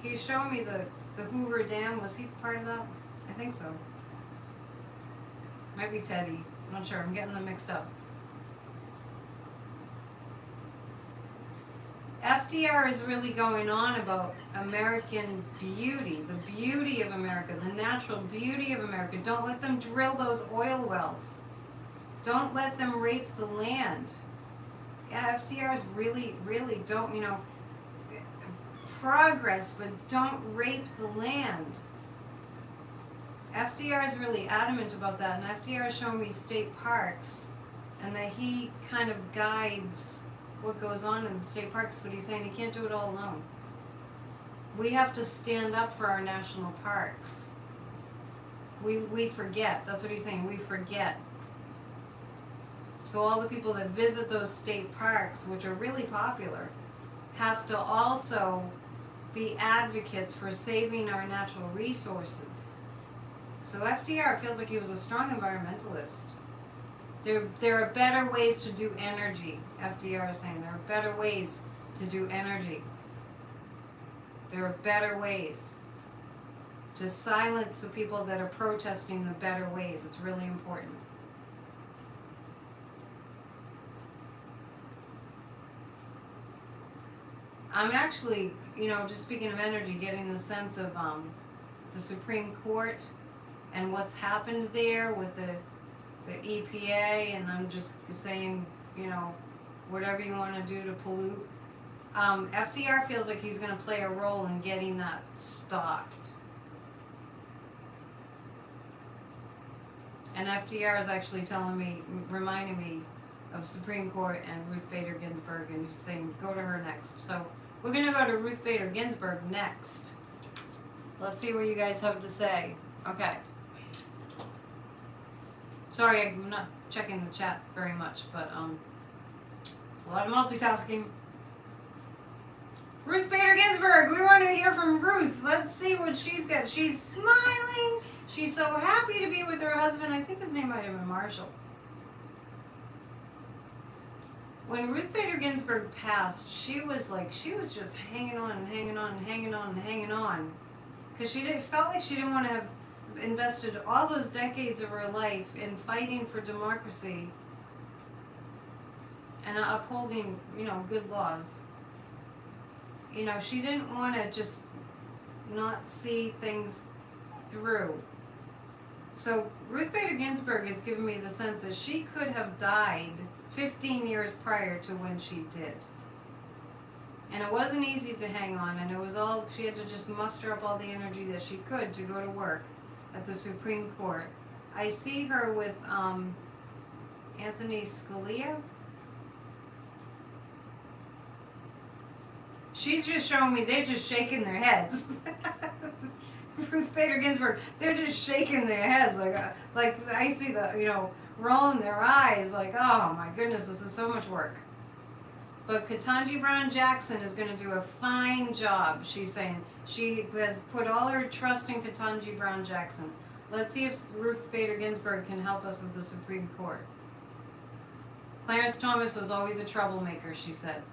[SPEAKER 1] he showed me the Hoover Dam. Was he part of that? I think so. Might be Teddy. I'm not sure. I'm getting them mixed up. FDR is really going on about American beauty, the beauty of America, the natural beauty of America. Don't let them drill those oil wells. Don't let them rape the land. Yeah, FDR is really, really don't, progress, but don't rape the land. FDR is really adamant about that, and FDR is showing me state parks, and that he kind of guides what goes on in the state parks, but he's saying he can't do it all alone. We have to stand up for our national parks. We forget. That's what he's saying. We forget. So all the people that visit those state parks, which are really popular, have to also be advocates for saving our natural resources. So FDR feels like he was a strong environmentalist. There are better ways to do energy, FDR is saying. There are better ways to do energy. There are better ways to silence the people that are protesting the better ways. It's really important. I'm actually, just speaking of energy, getting the sense of the Supreme Court and what's happened there with the EPA, and I'm just saying, whatever you want to do to pollute. FDR feels like he's going to play a role in getting that stopped. And FDR is actually reminding me of Supreme Court and Ruth Bader Ginsburg, and he's saying go to her next. So we're going to go to Ruth Bader Ginsburg next. Let's see what you guys have to say. Okay. Sorry, I'm not checking the chat very much, but a lot of multitasking. Ruth Bader Ginsburg, we want to hear from Ruth. Let's see what she's got. She's smiling. She's so happy to be with her husband. I think his name might have been Marshall. When Ruth Bader Ginsburg passed, she was just hanging on and hanging on and hanging on and hanging on. Because felt like she didn't want to have invested all those decades of her life in fighting for democracy and upholding, good laws. She didn't want to just not see things through. So Ruth Bader Ginsburg has given me the sense that she could have died 15 years prior to when she did. And it wasn't easy to hang on, and she had to just muster up all the energy that she could to go to work at the Supreme Court. I see her with Anthony Scalia. She's just showing me they're just shaking their heads. Ruth Bader Ginsburg, they're just shaking their heads like I see the rolling their eyes like, oh my goodness, this is so much work. But Ketanji Brown Jackson is going to do a fine job. She's saying she has put all her trust in Ketanji Brown Jackson. Let's see if Ruth Bader Ginsburg can help us with the Supreme Court. Clarence Thomas was always a troublemaker, she said.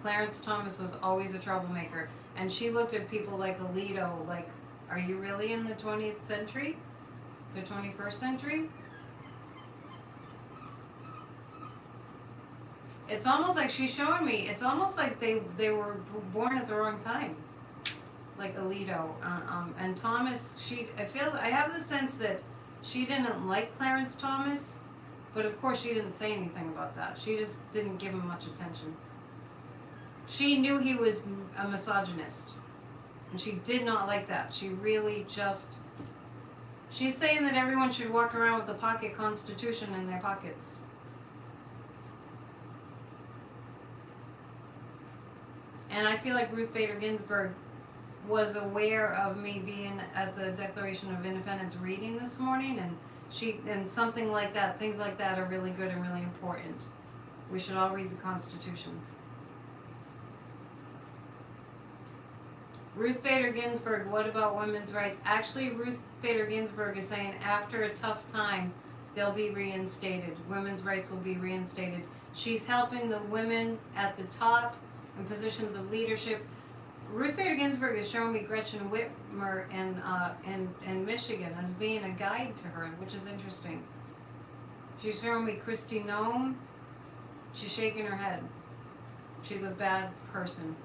[SPEAKER 1] Clarence Thomas was always a troublemaker. And she looked at people like Alito like, are you really in the 20th century? The 21st century? It's almost like she's showing me, it's almost like they were born at the wrong time. Like Alito. And Thomas, I have the sense that she didn't like Clarence Thomas, but of course she didn't say anything about that. She just didn't give him much attention. She knew he was a misogynist, and she did not like that. She really she's saying that everyone should walk around with a pocket constitution in their pockets. And I feel like Ruth Bader Ginsburg was aware of me being at the Declaration of Independence reading this morning, and something like that, things like that are really good and really important. We should all read the Constitution. Ruth Bader Ginsburg, what about women's rights? Actually, Ruth Bader Ginsburg is saying after a tough time, they'll be reinstated. Women's rights will be reinstated. She's helping the women at the top in positions of leadership. Ruth Bader Ginsburg is showing me Gretchen Whitmer in Michigan as being a guide to her, which is interesting. She's showing me Kristi Noem. She's shaking her head. She's a bad person.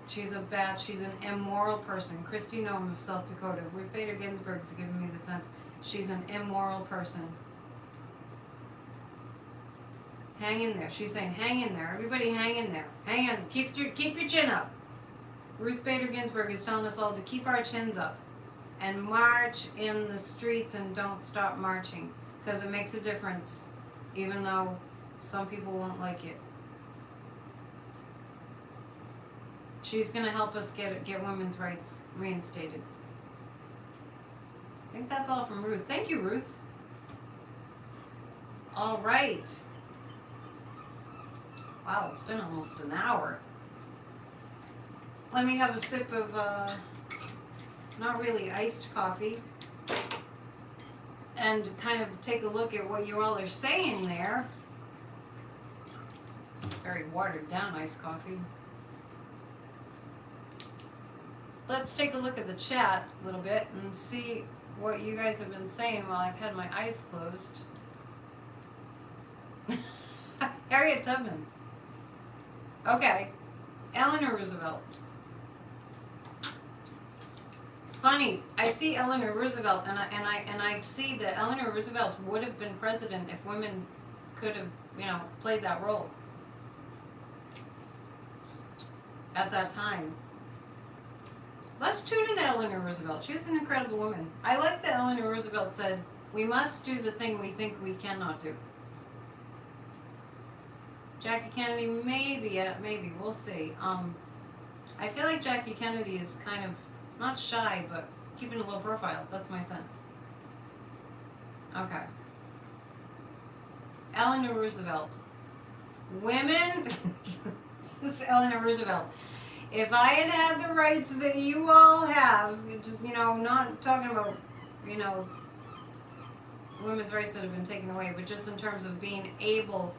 [SPEAKER 1] She's an immoral person. Kristi Noem of South Dakota. Ruth Bader Ginsburg is giving me the sense she's an immoral person. Hang in there. She's saying, hang in there. Everybody hang in there. Hang on. Keep your chin up. Ruth Bader Ginsburg is telling us all to keep our chins up and march in the streets and don't stop marching, because it makes a difference, even though some people won't like it. She's going to help us get women's rights reinstated. I think that's all from Ruth. Thank you, Ruth. All right. Wow, it's been almost an hour. Let me have a sip of, not really iced coffee, and kind of take a look at what you all are saying there. It's very watered down iced coffee. Let's take a look at the chat a little bit and see what you guys have been saying while I've had my eyes closed. Harriet Tubman. Okay. Eleanor Roosevelt. It's funny. I see Eleanor Roosevelt, and I see that Eleanor Roosevelt would have been president if women could have, played that role at that time. Let's tune into Eleanor Roosevelt. She was an incredible woman. I like that Eleanor Roosevelt said, We must do the thing we think we cannot do. Jackie Kennedy, maybe, maybe, we'll see. I feel like Jackie Kennedy is kind of, not shy, but keeping a low profile. That's my sense. Okay. Eleanor Roosevelt. Women, this is Eleanor Roosevelt. If I had had the rights that you all have, you know, not talking about, you know, women's rights that have been taken away, but just in terms of being able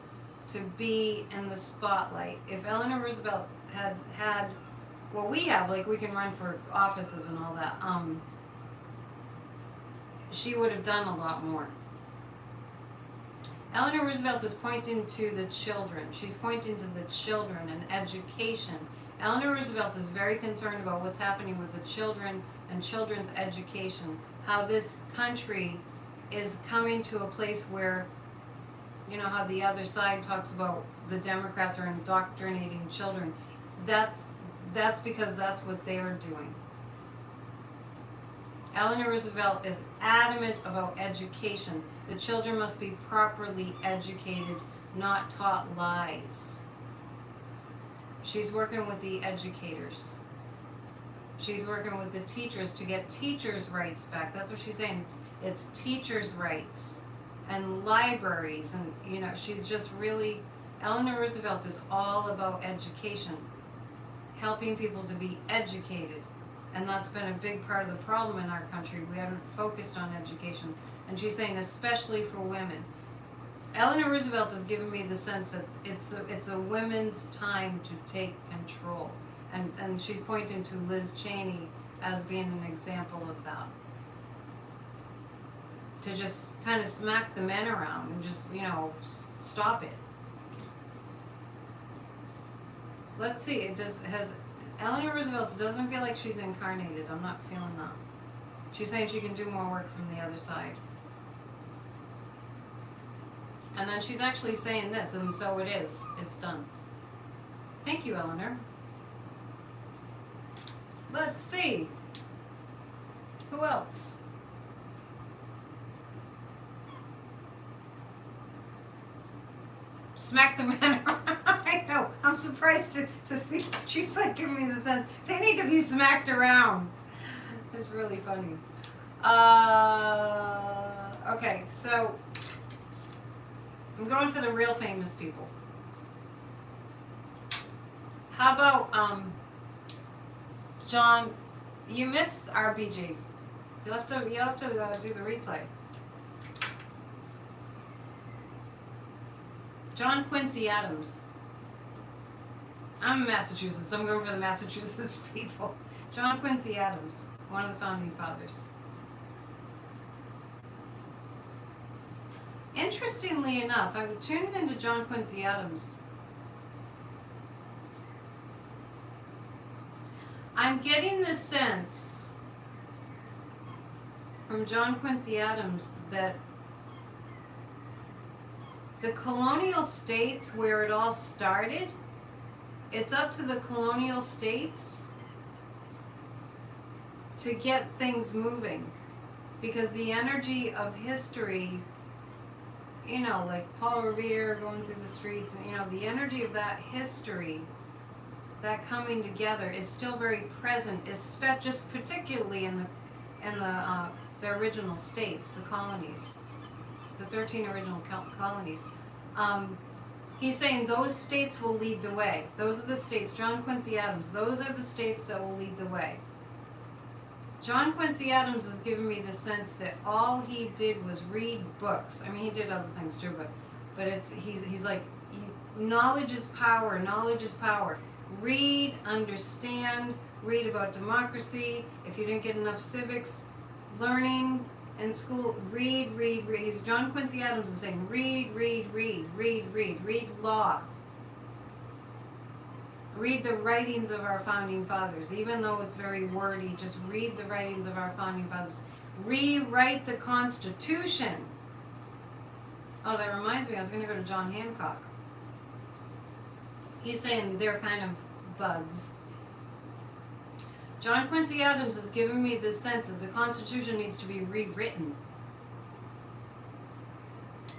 [SPEAKER 1] to be in the spotlight. If Eleanor Roosevelt had what we have, like we can run for offices and all that, she would have done a lot more. Eleanor Roosevelt is pointing to the children. She's pointing to the children and education. Eleanor Roosevelt is very concerned about what's happening with the children and children's education. How this country is coming to a place where, you know, how the other side talks about the Democrats are indoctrinating children. That's because that's what they're doing. Eleanor Roosevelt is adamant about education. The children must be properly educated, not taught lies. She's working with the educators. She's working with the teachers to get teachers' rights back. That's what she's saying. It's teachers' rights and libraries, and you know, she's just really, Eleanor Roosevelt is all about education, helping people to be educated. And that's been a big part of the problem in our country. We haven't focused on education. And she's saying especially for women. Eleanor Roosevelt has given me the sense that it's a women's time to take control. And she's pointing to Liz Cheney as being an example of that. To just kind of smack the men around and just, you know, stop it. Let's see, Eleanor Roosevelt doesn't feel like she's incarnated. I'm not feeling that. She's saying she can do more work from the other side. And then she's actually saying this, and so it is. It's done. Thank you, Eleanor. Let's see. Who else? Smack the man around. I know. I'm surprised to see. She's like giving me the sense they need to be smacked around. It's really funny. Okay, so I'm going for the real famous people. How about John? You missed RBG. You'll have to do the replay. John Quincy Adams. I'm in Massachusetts. I'm going for the Massachusetts people. John Quincy Adams, one of the founding fathers. Interestingly enough, I tuned into John Quincy Adams. I'm getting the sense from John Quincy Adams that the colonial states where it all started, it's up to the colonial states to get things moving. Because the energy of history, you know, like Paul Revere going through the streets, you know, the energy of that history, that coming together is still very present, just particularly in the original states, the colonies. The 13 original colonies. He's saying those states will lead the way. Those are the states, John Quincy Adams, those are the states that will lead the way. John Quincy Adams has given me the sense that all he did was read books. I mean, he did other things too, but he's like, knowledge is power, knowledge is power. Read, understand, read about democracy. If you didn't get enough civics, learning, in school, read. He's John Quincy Adams is saying, read law. Read the writings of our founding fathers. Even though it's very wordy, just read the writings of our founding fathers. Rewrite the Constitution. Oh, that reminds me, I was going to go to John Hancock. He's saying they're kind of bugs. John Quincy Adams has given me the sense that the Constitution needs to be rewritten.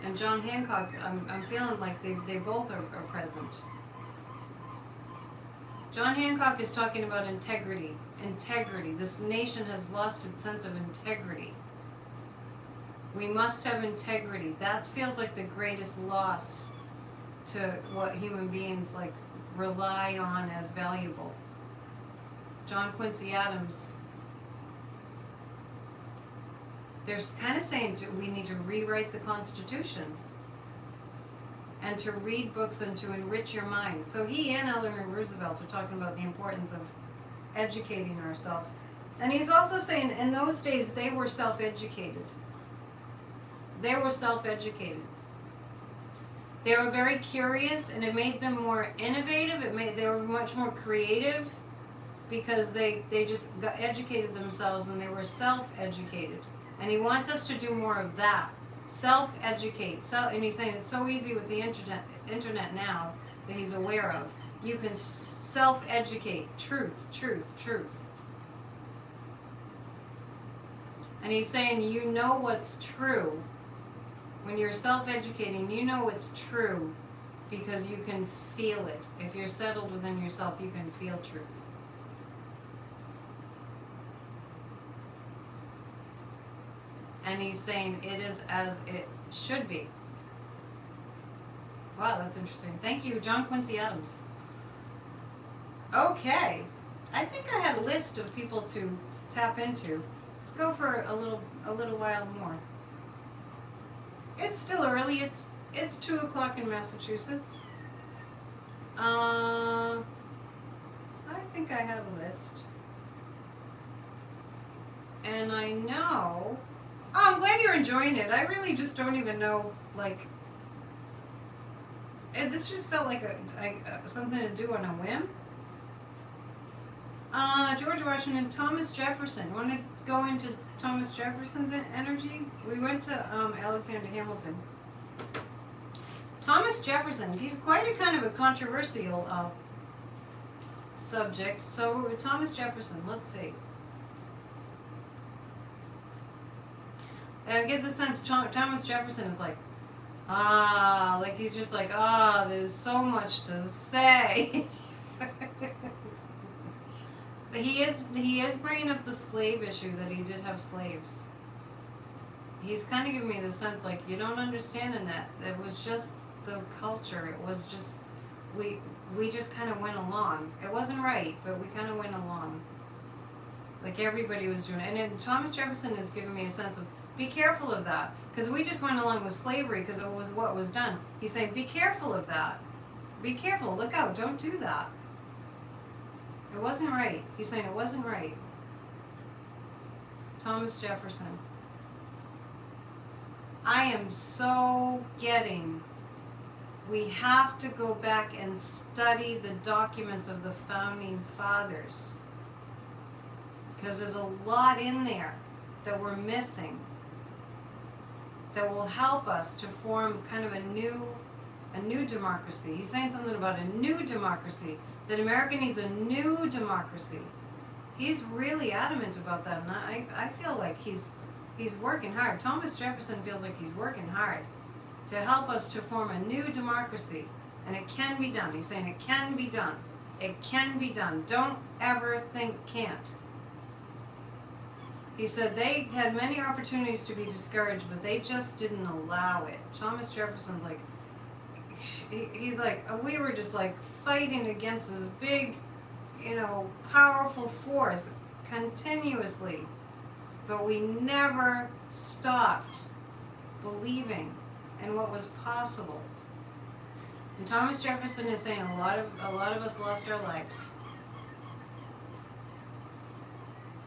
[SPEAKER 1] And John Hancock, I'm feeling like they both are present. John Hancock is talking about integrity. Integrity. This nation has lost its sense of integrity. We must have integrity. That feels like the greatest loss to what human beings like rely on as valuable. John Quincy Adams, they're kind of saying we need to rewrite the Constitution and to read books and to enrich your mind. So he and Eleanor Roosevelt are talking about the importance of educating ourselves. And he's also saying in those days they were self-educated. They were self-educated. They were very curious, and it made them more innovative. They were much more creative because they just got educated themselves, and they were self-educated. And he wants us to do more of that. Self-educate. And he's saying it's so easy with the internet now that he's aware of. You can self-educate. Truth, truth, truth. And he's saying you know what's true. When you're self-educating, you know it's true because you can feel it. If you're settled within yourself, you can feel truth. And he's saying it is as it should be. Wow, that's interesting. Thank you, John Quincy Adams. Okay. I think I had a list of people to tap into. Let's go for a little while more. It's still early. It's 2 o'clock in Massachusetts. I think I have a list. And I know... Oh, I'm glad you're enjoying it. I really just don't even know, like... This just felt like something to do on a whim. George Washington, Thomas Jefferson. Want to go into Thomas Jefferson's energy? We went to Alexander Hamilton. Thomas Jefferson, he's quite a kind of a controversial subject. So Thomas Jefferson, let's see. I get the sense Thomas Jefferson is like he's just like, there's so much to say. But he is bringing up the slave issue, that he did have slaves. He's kind of giving me the sense like, you don't understand in that. It was just the culture. It was just, we just kind of went along. It wasn't right, but we kind of went along. Like everybody was doing it. And then Thomas Jefferson is giving me a sense of, be careful of that. Because we just went along with slavery because it was what was done. He's saying, be careful of that. Be careful. Look out. Don't do that. It wasn't right. He's saying it wasn't right. Thomas Jefferson. I am so getting, we have to go back and study the documents of the founding fathers. Because there's a lot in there that we're missing that will help us to form kind of a new democracy. He's saying something about a new democracy, that America needs a new democracy. He's really adamant about that, and I feel like he's working hard. Thomas Jefferson feels like he's working hard to help us to form a new democracy, and it can be done. He's saying it can be done. It can be done. Don't ever think can't. He said they had many opportunities to be discouraged, but they just didn't allow it. Thomas Jefferson's like, he's like, we were just like fighting against this big, powerful force continuously, but we never stopped believing in what was possible. And Thomas Jefferson is saying a lot of us lost our lives.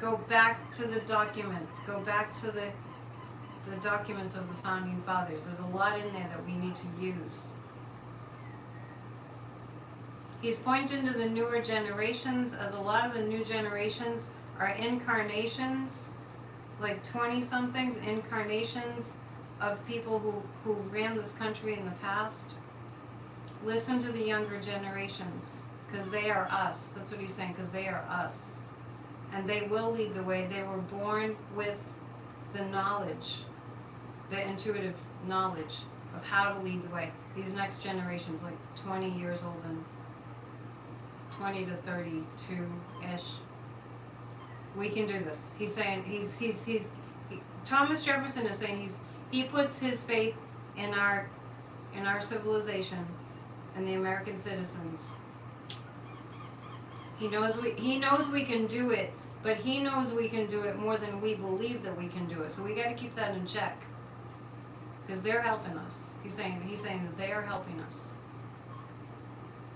[SPEAKER 1] Go back to the documents. Go back to the documents of the founding fathers. There's a lot in there that we need to use. He's pointing to the newer generations, as a lot of the new generations are incarnations, like 20-somethings, incarnations of people who ran this country in the past. Listen to the younger generations, because they are us. That's what he's saying, because they are us. And they will lead the way. They were born with the knowledge, the intuitive knowledge. of how to lead the way. These next generations, like 20 years old and 20 to 32-ish. We can do this. He's saying Thomas Jefferson is saying he puts his faith in our civilization and the American citizens. He knows we can do it, but he knows we can do it more than we believe that we can do it. So we got to keep that in check, because they're helping us. He's saying that they are helping us.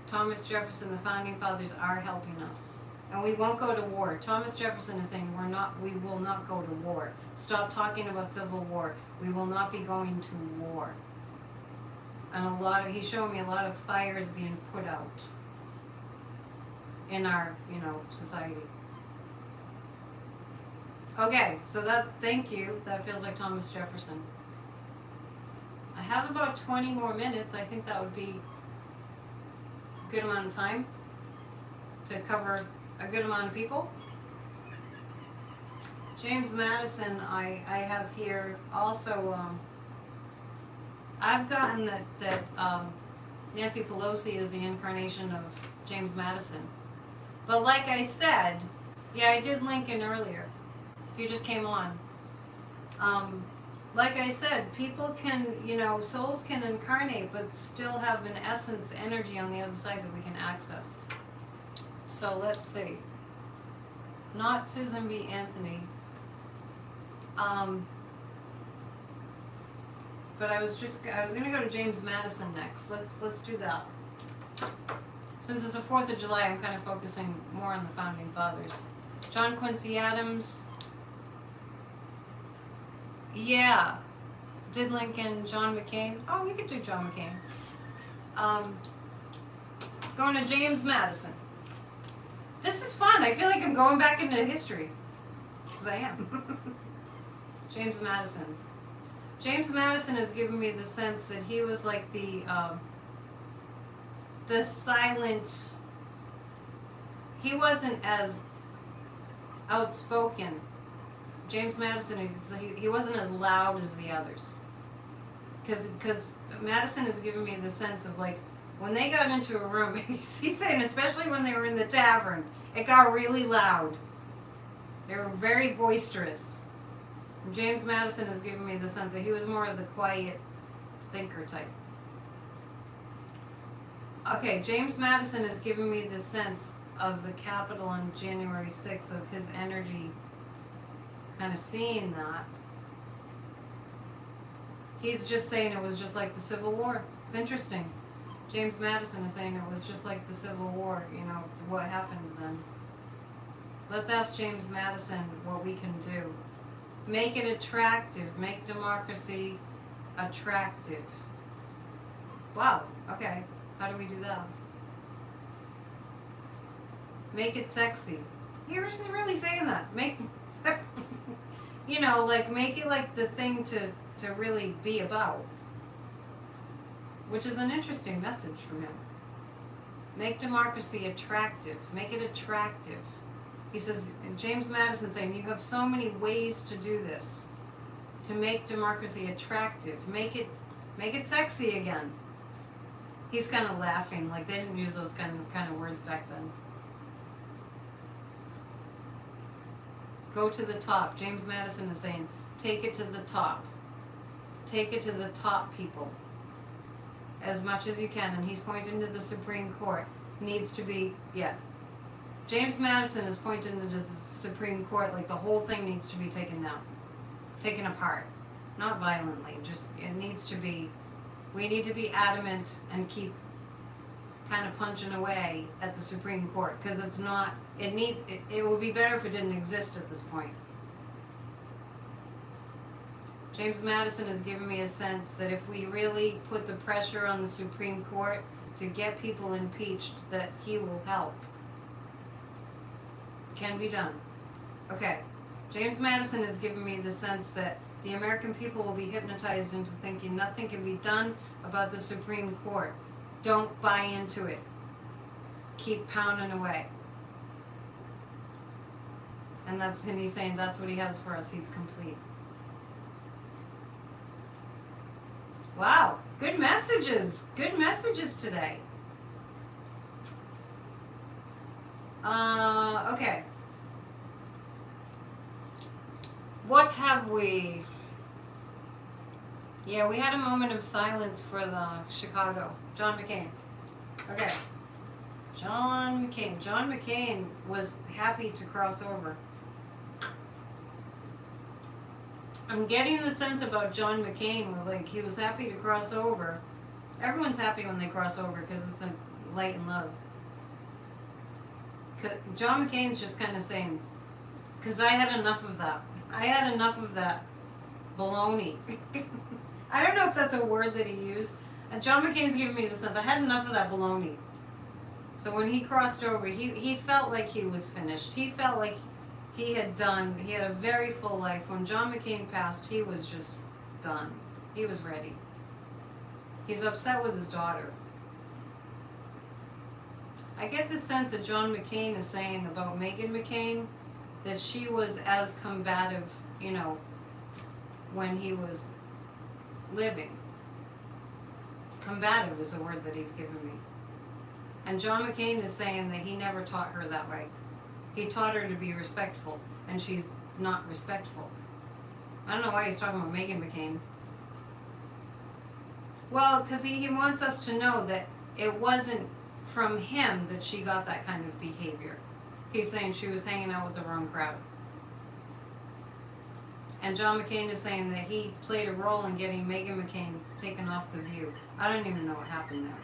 [SPEAKER 1] Thomas Jefferson, the founding fathers, are helping us. And we won't go to war. Thomas Jefferson is saying we will not go to war. Stop talking about civil war. We will not be going to war. And he's showing me a lot of fires being put out in our, society. Okay, so thank you. That feels like Thomas Jefferson. I have about 20 more minutes. I think that would be a good amount of time to cover a good amount of people. James Madison, I have here also. I've gotten that Nancy Pelosi is the incarnation of James Madison. But like I said, yeah, I did Lincoln earlier. If you just came on. Like I said, people can, souls can incarnate, but still have an essence, energy on the other side that we can access. So let's see. Not Susan B. Anthony. But I was going to go to James Madison next. Let's do that. Since it's the 4th of July, I'm kind of focusing more on the founding fathers. John Quincy Adams. Yeah. Did Lincoln, John McCain. Oh, we could do John McCain. Going to James Madison. This is fun. I feel like I'm going back into history. Because I am. James Madison. James Madison has given me the sense that he was like the silent. He wasn't as outspoken. James Madison, he wasn't as loud as the others. Because Madison has given me the sense of like, when they got into a room, he's saying, especially when they were in the tavern, it got really loud. They were very boisterous. And James Madison has given me the sense that he was more of the quiet thinker type. Okay, James Madison has given me the sense of the Capitol on January 6th, of his energy, kind of seeing that. He's just saying it was just like the Civil War. It's interesting. James Madison is saying it was just like the Civil War, what happened then. Let's ask James Madison what we can do. Make it attractive. Make democracy attractive. Wow, okay. How do we do that? Make it sexy. You're just really saying that. Make make it like the thing to really be about. Which is an interesting message from him. Make democracy attractive. Make it attractive. He says, James Madison saying, you have so many ways to do this. To make democracy attractive. Make it sexy again. He's kind of laughing, like they didn't use those kind of words back then. Go to the top. James Madison is saying, take it to the top. Take it to the top, people. As much as you can. And he's pointing to the Supreme Court. Needs to be, James Madison is pointing to the Supreme Court like the whole thing needs to be taken down. Taken apart. Not violently. Just, it needs to be, we need to be adamant and keep kind of punching away at the Supreme Court. Because it's not, it would be better if it didn't exist at this point. James Madison has given me a sense that if we really put the pressure on the Supreme Court to get people impeached, that he will help. Can be done. Okay. James Madison has given me the sense that the American people will be hypnotized into thinking nothing can be done about the Supreme Court. Don't buy into it. Keep pounding away. And he's saying that's what he has for us. He's complete. Wow. Good messages. Good messages today. Okay. What have we? Yeah, we had a moment of silence for the Chicago. John McCain. Okay. John McCain. John McCain was happy to cross over. I'm getting the sense about John McCain, like he was happy to cross over. Everyone's happy when they cross over because it's a light and love. John McCain's just kind of saying, because I had enough of that. I had enough of that baloney. I don't know if that's a word that he used. And John McCain's giving me the sense, I had enough of that baloney. So when he crossed over, he felt like he was finished. He felt like he had a very full life. When John McCain passed, he was just done. He was ready. He's upset with his daughter. I get the sense that John McCain is saying about Megan McCain that she was as combative, when he was living. Combative is a word that he's given me. And John McCain is saying that he never taught her that way. He taught her to be respectful, and she's not respectful. I don't know why he's talking about Megan McCain. Well, because he wants us to know that it wasn't from him that she got that kind of behavior. He's saying she was hanging out with the wrong crowd. And John McCain is saying that he played a role in getting Megan McCain taken off The View. I don't even know what happened there.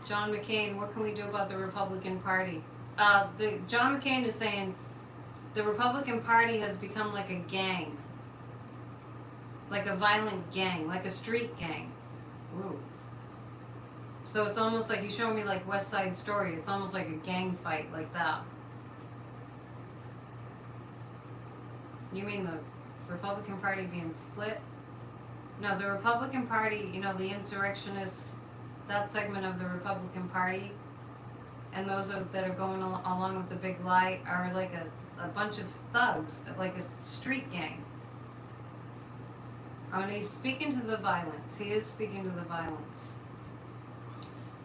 [SPEAKER 1] John McCain, what can we do about the Republican Party? John McCain is saying the Republican Party has become like a gang. Like a violent gang, like a street gang. Ooh. So it's almost like, he's showing me like West Side Story. It's almost like a gang fight like that. You mean the Republican Party being split? No, the Republican Party, the insurrectionists, that segment of the Republican Party, and those that are going along with the big lie are like a bunch of thugs, like a street gang. Oh, and he's speaking to the violence. He is speaking to the violence.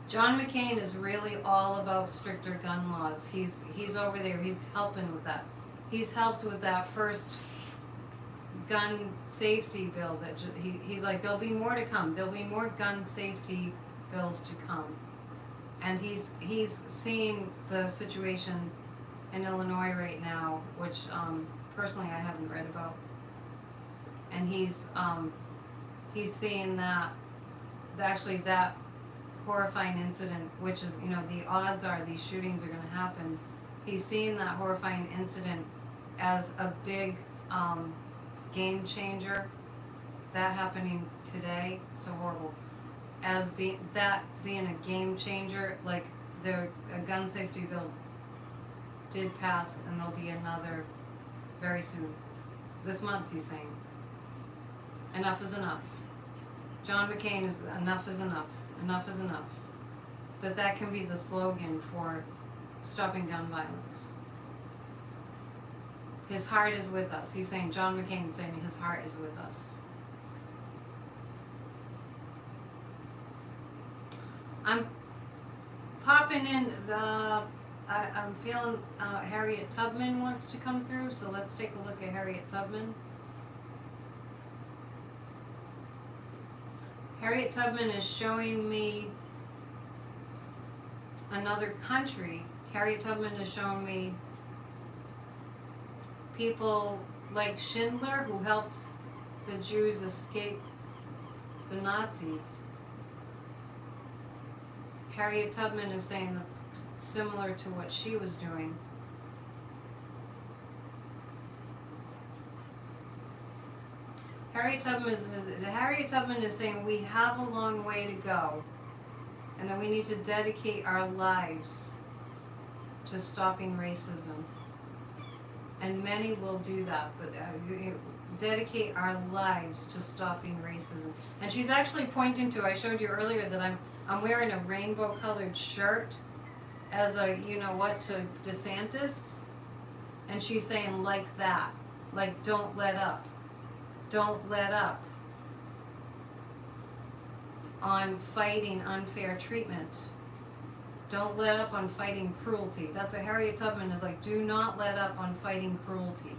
[SPEAKER 1] John McCain is really all about stricter gun laws. He's over there. He's helping with that. He's helped with that first gun safety bill. That he's like, there'll be more to come. There'll be more gun safety bills to come. And he's seeing the situation in Illinois right now, which personally I haven't read about. And he's seeing that horrifying incident, which is, the odds are these shootings are going to happen. He's seeing that horrifying incident as a big game changer. That happening today, so horrible. As being a game changer, like a gun safety bill did pass, and there'll be another very soon. This month, he's saying. Enough is enough. John McCain is enough is enough. Enough is enough. That can be the slogan for stopping gun violence. His heart is with us. He's saying, John McCain saying his heart is with us. I'm popping in, I'm feeling Harriet Tubman wants to come through, so let's take a look at Harriet Tubman. Harriet Tubman is showing me another country. Harriet Tubman has shown me people like Schindler, who helped the Jews escape the Nazis. Harriet Tubman is saying that's similar to what she was doing. Harriet Tubman is saying we have a long way to go, and that we need to dedicate our lives to stopping racism. And many will do that, but dedicate our lives to stopping racism. And she's actually pointing to, I showed you earlier that I'm wearing a rainbow colored shirt as a, to DeSantis. And she's saying like that, like don't let up. Don't let up. on fighting unfair treatment. Don't let up on fighting cruelty. That's what Harriet Tubman is like. Do not let up on fighting cruelty.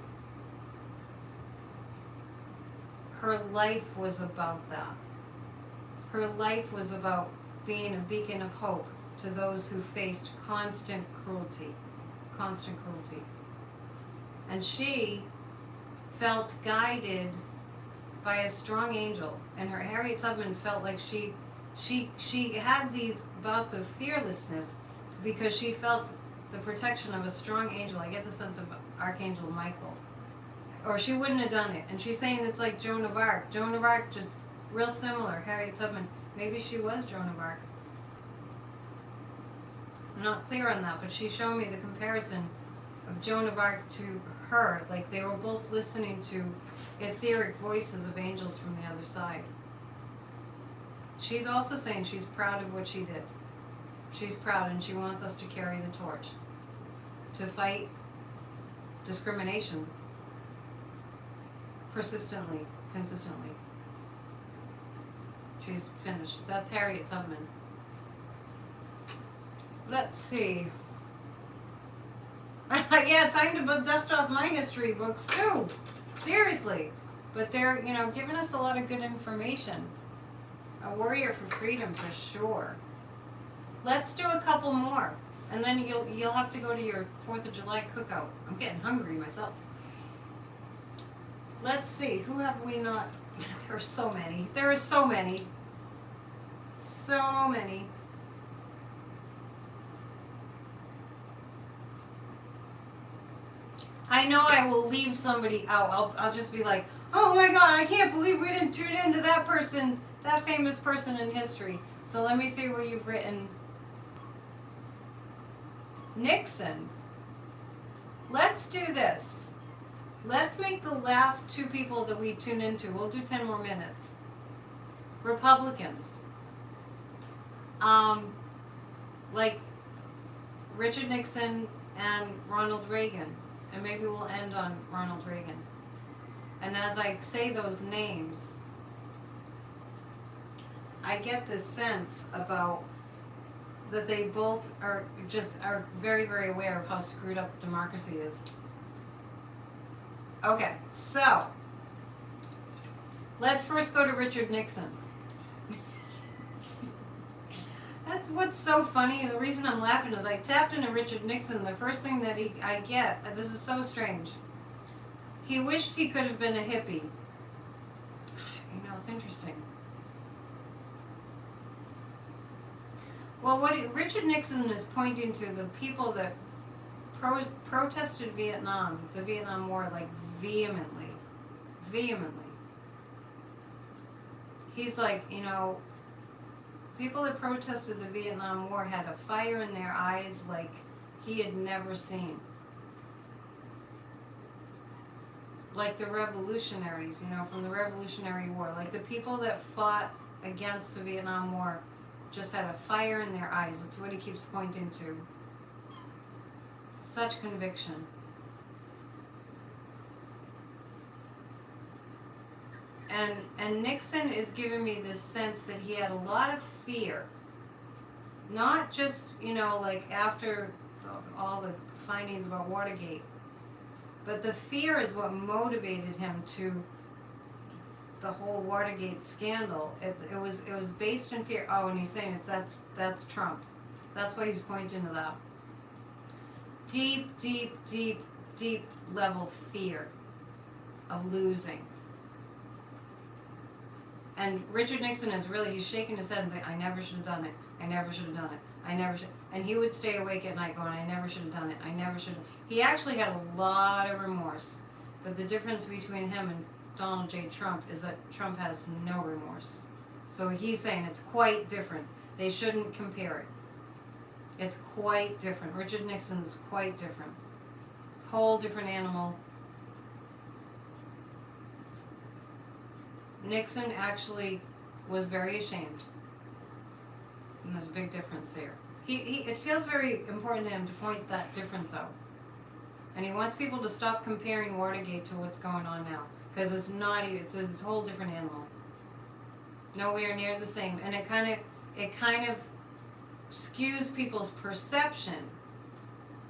[SPEAKER 1] Her life was about that. Her life was about being a beacon of hope to those who faced constant cruelty. Constant cruelty. And she felt guided by a strong angel. And her Harriet Tubman felt like she had these bouts of fearlessness because she felt the protection of a strong angel. I get the sense of Archangel Michael. Or she wouldn't have done it. And she's saying it's like Joan of Arc. Joan of Arc, just real similar. Harriet Tubman, maybe she was Joan of Arc. I'm not clear on that, but she's showing me the comparison of Joan of Arc to her. Like they were both listening to etheric voices of angels from the other side. She's also saying she's proud of what she did. She's proud and she wants us to carry the torch. To fight discrimination. Persistently, consistently. She's finished. That's Harriet Tubman. Let's see. Yeah, time to dust off my history books too. Seriously. But they're, giving us a lot of good information. A warrior for freedom for sure. Let's do a couple more. And then you'll have to go to your 4th of July cookout. I'm getting hungry myself. Let's see, who have we not? There are so many. There are so many. So many. I know I will leave somebody out. I'll just be like, oh my God, I can't believe we didn't tune into that person, that famous person in history. So let me see where you've written. Nixon. Let's do this. Let's make the last 2 people that we tune into. We'll do 10 more minutes. Republicans. Like Richard Nixon and Ronald Reagan. And maybe we'll end on Ronald Reagan. And as I say those names, I get this sense about that they both are very, very aware of how screwed up democracy is. Okay, so let's first go to Richard Nixon. That's what's so funny, and the reason I'm laughing is I tapped into Richard Nixon. The first thing that I get, this is so strange. He wished he could have been a hippie. It's interesting. Well, what Richard Nixon is pointing to, the people that protested the Vietnam War, like vehemently. He's like, people that protested the Vietnam War had a fire in their eyes like he had never seen. Like the revolutionaries, from the Revolutionary War. Like the people that fought against the Vietnam War just had a fire in their eyes. That's what he keeps pointing to. Such conviction. And Nixon is giving me this sense that he had a lot of fear. Not just, like after all the findings about Watergate, but the fear is what motivated him to the whole Watergate scandal. It was based in fear. Oh, and he's saying that's Trump. That's why he's pointing to that. Deep, deep, deep, deep level fear of losing. And Richard Nixon he's shaking his head and saying, I never should have done it. I never should have done it. I never should. And he would stay awake at night going, I never should have done it. I never should have. He actually had a lot of remorse. But the difference between him and Donald J. Trump is that Trump has no remorse. So he's saying it's quite different. They shouldn't compare it. It's quite different. Richard Nixon is quite different. Whole different animal. Nixon actually was very ashamed. And there's a big difference here. It feels very important to him to point that difference out. And he wants people to stop comparing Watergate to what's going on now. Because it's a whole different animal. Nowhere near the same. And it kind of skews people's perception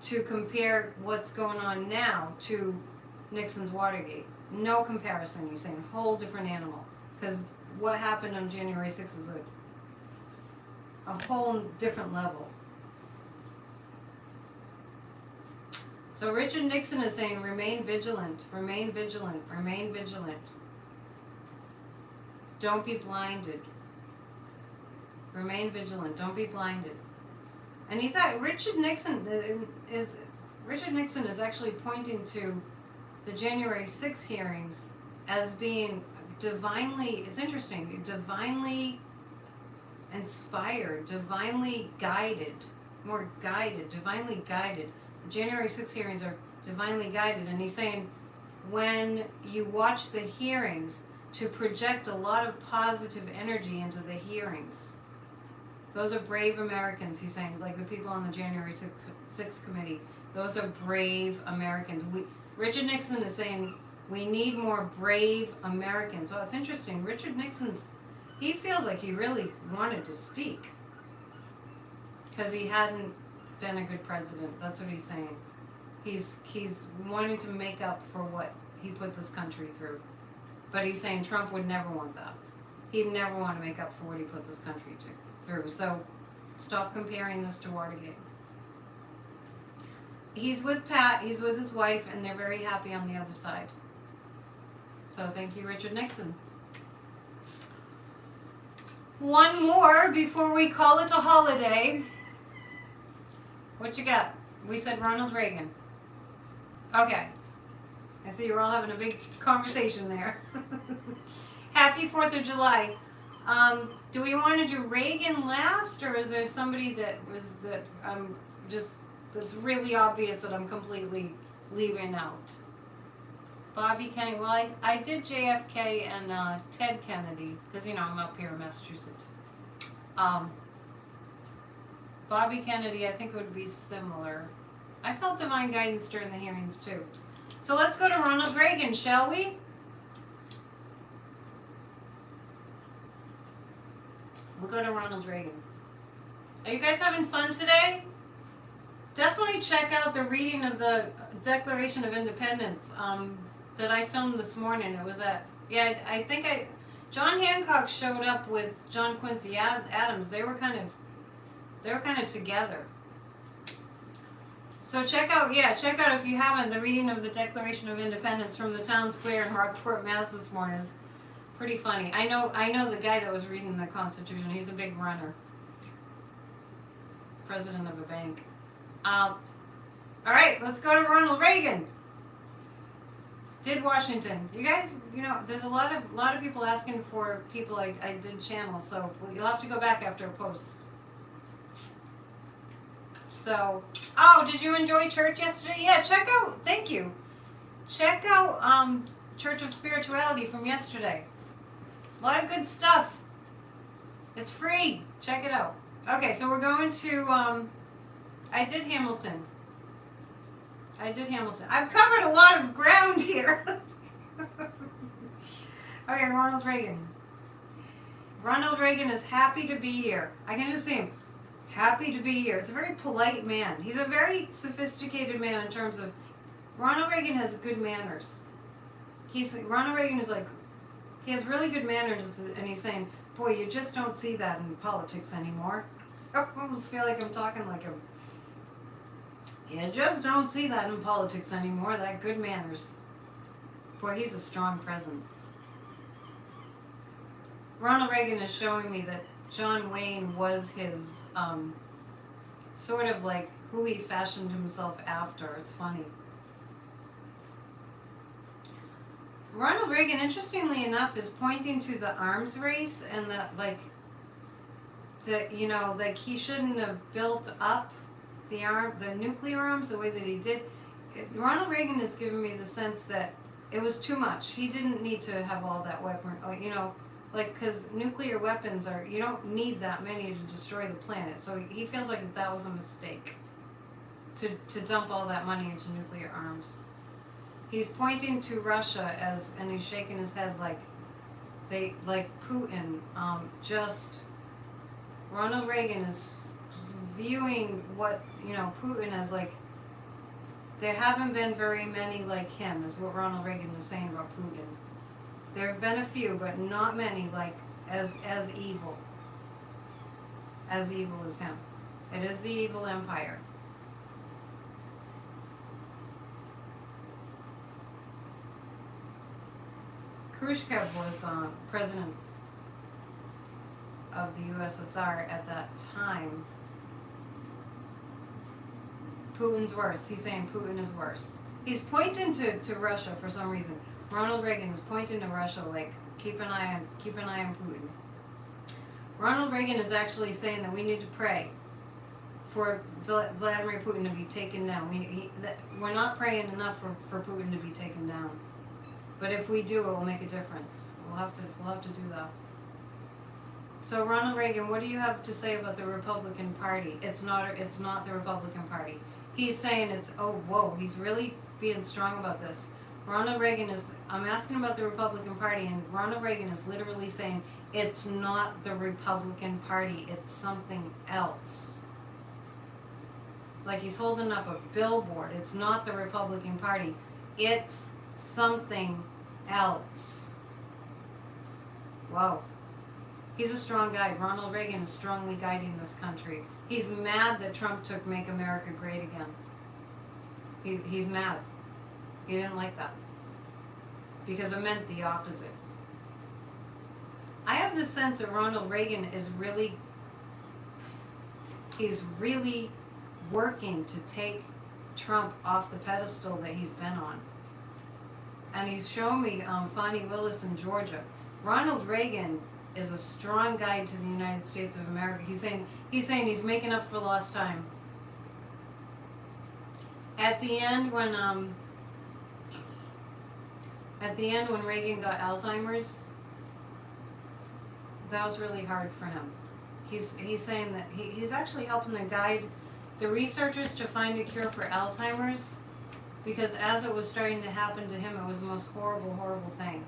[SPEAKER 1] to compare what's going on now to Nixon's Watergate. No comparison. You're saying a whole different animal. Because what happened on January 6th is a whole different level. So Richard Nixon is saying, remain vigilant, remain vigilant, remain vigilant. Don't be blinded. Remain vigilant. Don't be blinded. And he's at Richard Nixon is actually pointing to the January 6th hearings as being divinely, it's interesting, divinely inspired, divinely guided, divinely guided. The January 6th hearings are divinely guided, and he's saying when you watch the hearings, to project a lot of positive energy into the hearings. Those are brave Americans, he's saying, like the people on the January 6th committee. Those are brave Americans. Richard Nixon is saying we need more brave Americans. Well, it's interesting. Richard Nixon, he feels like he really wanted to speak because he hadn't been a good president. That's what he's saying. He's wanting to make up for what he put this country through. But he's saying Trump would never want that. He'd never want to make up for what he put this country through. So stop comparing this to Watergate. He's with Pat, he's with his wife, and they're very happy on the other side. So thank you, Richard Nixon. One more before we call it a holiday. What you got? We said Ronald Reagan. Okay. I see you're all having a big conversation there. Happy 4th of July. Do we want to do Reagan last, or is there somebody that's really obvious that I'm completely leaving out? Bobby Kennedy. Well, I did JFK and Ted Kennedy because I'm up here in Massachusetts. Bobby Kennedy, I think would be similar. I felt divine guidance during the hearings too. So let's go to Ronald Reagan, shall we? We'll go to Ronald Reagan. Are you guys having fun today? Definitely check out the reading of the Declaration of Independence that I filmed this morning. It was John Hancock showed up with John Quincy Adams. They were kind of together. So check out if you haven't, the reading of the Declaration of Independence from the town square in Rockport, Mass. This morning is pretty funny. I know the guy that was reading the Constitution. He's a big runner. President of a bank. All right, let's go to Ronald Reagan. Did Washington. You guys, there's a lot of people asking for people I did channel, so you'll have to go back after a post. So, did you enjoy church yesterday? Yeah, thank you. Check out Church of Spirituality from yesterday. A lot of good stuff. It's free. Check it out. Okay, so we're going to, I did Hamilton. I've covered a lot of ground here. Okay, Ronald Reagan. Ronald Reagan is happy to be here. I can just see him. Happy to be here. He's a very polite man. He's a very sophisticated man in terms of... Ronald Reagan has good manners. Ronald Reagan is like... He has really good manners, and he's saying, boy, you just don't see that in politics anymore. I almost feel like I'm talking like him. You just don't see that in politics anymore, that good manners. Boy, he's a strong presence. Ronald Reagan is showing me that John Wayne was his, sort of like who he fashioned himself after. It's funny. Ronald Reagan, interestingly enough, is pointing to the arms race and that, he shouldn't have built up the nuclear arms the way that he did. Ronald Reagan has given me the sense that it was too much. He didn't need to have all that weapon, because nuclear weapons you don't need that many to destroy the planet. So he feels like that was a mistake to dump all that money into nuclear arms. He's pointing to Russia and he's shaking his head like, they, like Putin, just, Ronald Reagan is viewing what, Putin as like, there haven't been very many like him, is what Ronald Reagan was saying about Putin. There have been a few, but not many like as evil. As evil as him. It is the evil empire. Khrushchev was president of the USSR at that time. Putin's worse. He's saying Putin is worse. He's pointing to Russia for some reason. Ronald Reagan is pointing to Russia like, keep an eye on Putin. Ronald Reagan is actually saying that we need to pray for Vladimir Putin to be taken down. We're not praying enough for Putin to be taken down. But if we do, it will make a difference. We'll have to do that. So Ronald Reagan, what do you have to say about the Republican Party? It's not the Republican Party. He's saying he's really being strong about this. Ronald Reagan I'm asking about the Republican Party, and Ronald Reagan is literally saying it's not the Republican Party, it's something else. Like he's holding up a billboard. It's not the Republican Party, it's something else. Whoa. He's a strong guide. Ronald Reagan is strongly guiding this country. He's mad that Trump took Make America Great Again. He's mad. He didn't like that. Because it meant the opposite. I have the sense that Ronald Reagan he's really working to take Trump off the pedestal that he's been on. And he's shown me Fani Willis in Georgia. Ronald Reagan is a strong guide to the United States of America. He's saying he's making up for lost time. At the end when Reagan got Alzheimer's, that was really hard for him. He's saying that he's actually helping to guide the researchers to find a cure for Alzheimer's, because as it was starting to happen to him, it was the most horrible, horrible thing.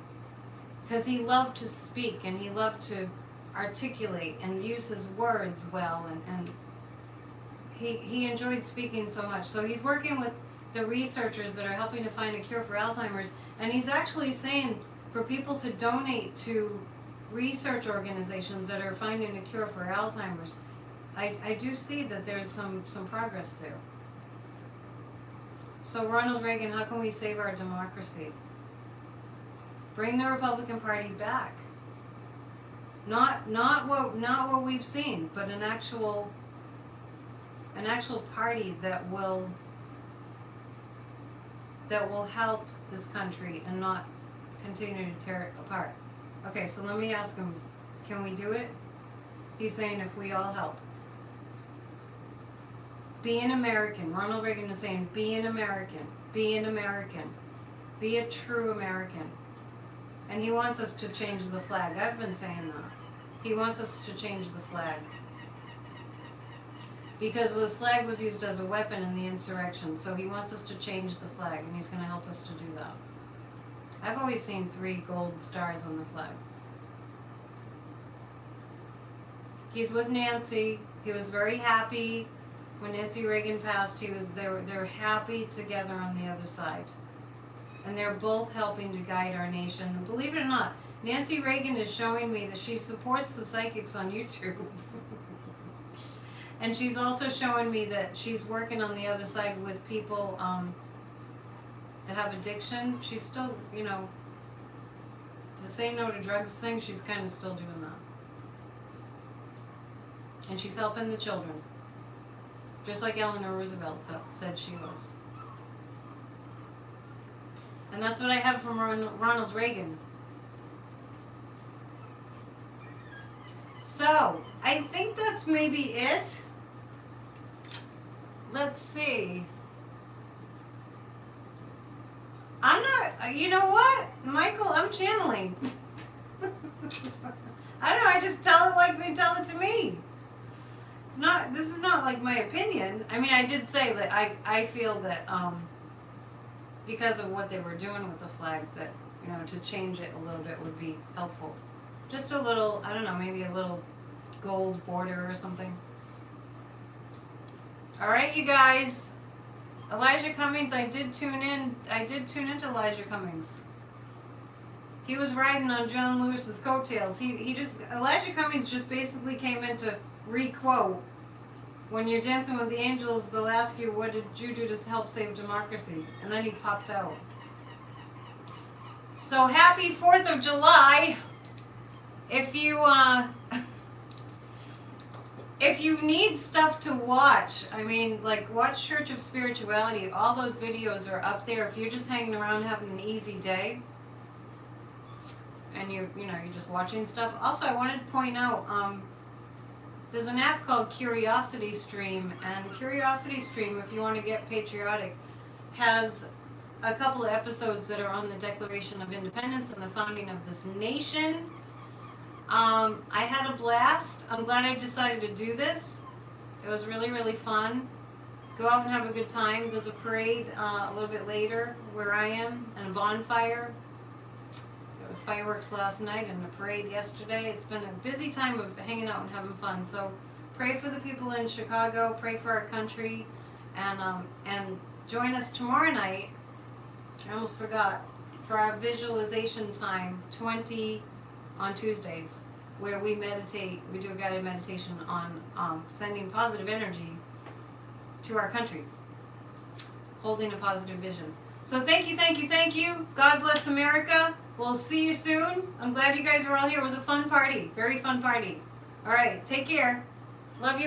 [SPEAKER 1] Because he loved to speak and he loved to articulate and use his words well, and he enjoyed speaking so much. So he's working with the researchers that are helping to find a cure for Alzheimer's, and he's actually saying for people to donate to research organizations that are finding a cure for Alzheimer's. I do see that there's some progress there. So Ronald Reagan, how can we save our democracy? Bring the Republican Party back. Not what we've seen, but an actual party that will help this country and not continue to tear it apart. Okay, so let me ask him, can we do it? He's saying if we all help. Be an American. Ronald Reagan is saying be an American. Be an American. Be a true American. And he wants us to change the flag. I've been saying that. He wants us to change the flag. Because the flag was used as a weapon in the insurrection. So he wants us to change the flag, and he's going to help us to do that. I've always seen 3 gold stars on the flag. He's with Nancy. He was very happy when Nancy Reagan passed. They were happy together on the other side. And they're both helping to guide our nation. And believe it or not, Nancy Reagan is showing me that she supports the psychics on YouTube. And she's also showing me that she's working on the other side with people that have addiction. She's still, the say no to drugs thing, she's kind of still doing that. And she's helping the children. Just like Eleanor Roosevelt said she was. And that's what I have from Ronald Reagan. So, I think that's maybe it. Let's see. I'm not, you know what, Michael, I'm channeling. I don't know, I just tell it like they tell it to me. This is not like my opinion. I mean, I did say that I feel that because of what they were doing with the flag, that, to change it a little bit would be helpful. Just a little, I don't know, maybe a little gold border or something. All right, you guys. Elijah Cummings, I did tune into Elijah Cummings. He was riding on John Lewis's coattails. Elijah Cummings just basically came in to re-quote, when you're dancing with the angels, they'll ask you, what did you do to help save democracy? And then he popped out. So happy 4th of July. If you if you need stuff to watch, I mean, like, watch Church of Spirituality. All those videos are up there. If you're just hanging around having an easy day and you're just watching stuff. Also, I wanted to point out, there's an app called Curiosity Stream, and Curiosity Stream, if you want to get patriotic, has a couple of episodes that are on the Declaration of Independence and the founding of this nation. I had a blast. I'm glad I decided to do this. It was really, really fun. Go out and have a good time. There's a parade a little bit later where I am, and a bonfire. There were fireworks last night and a parade yesterday. It's been a busy time of hanging out and having fun. So pray for the people in Chicago. Pray for our country. And join us tomorrow night. I almost forgot. For our visualization time, 20 on Tuesdays, where we meditate. We do a guided meditation on sending positive energy to our country, holding a positive vision. So thank you, thank you, thank you. God bless America. We'll see you soon. I'm glad you guys were all here. It was a fun party, very fun party. All right, take care. Love you.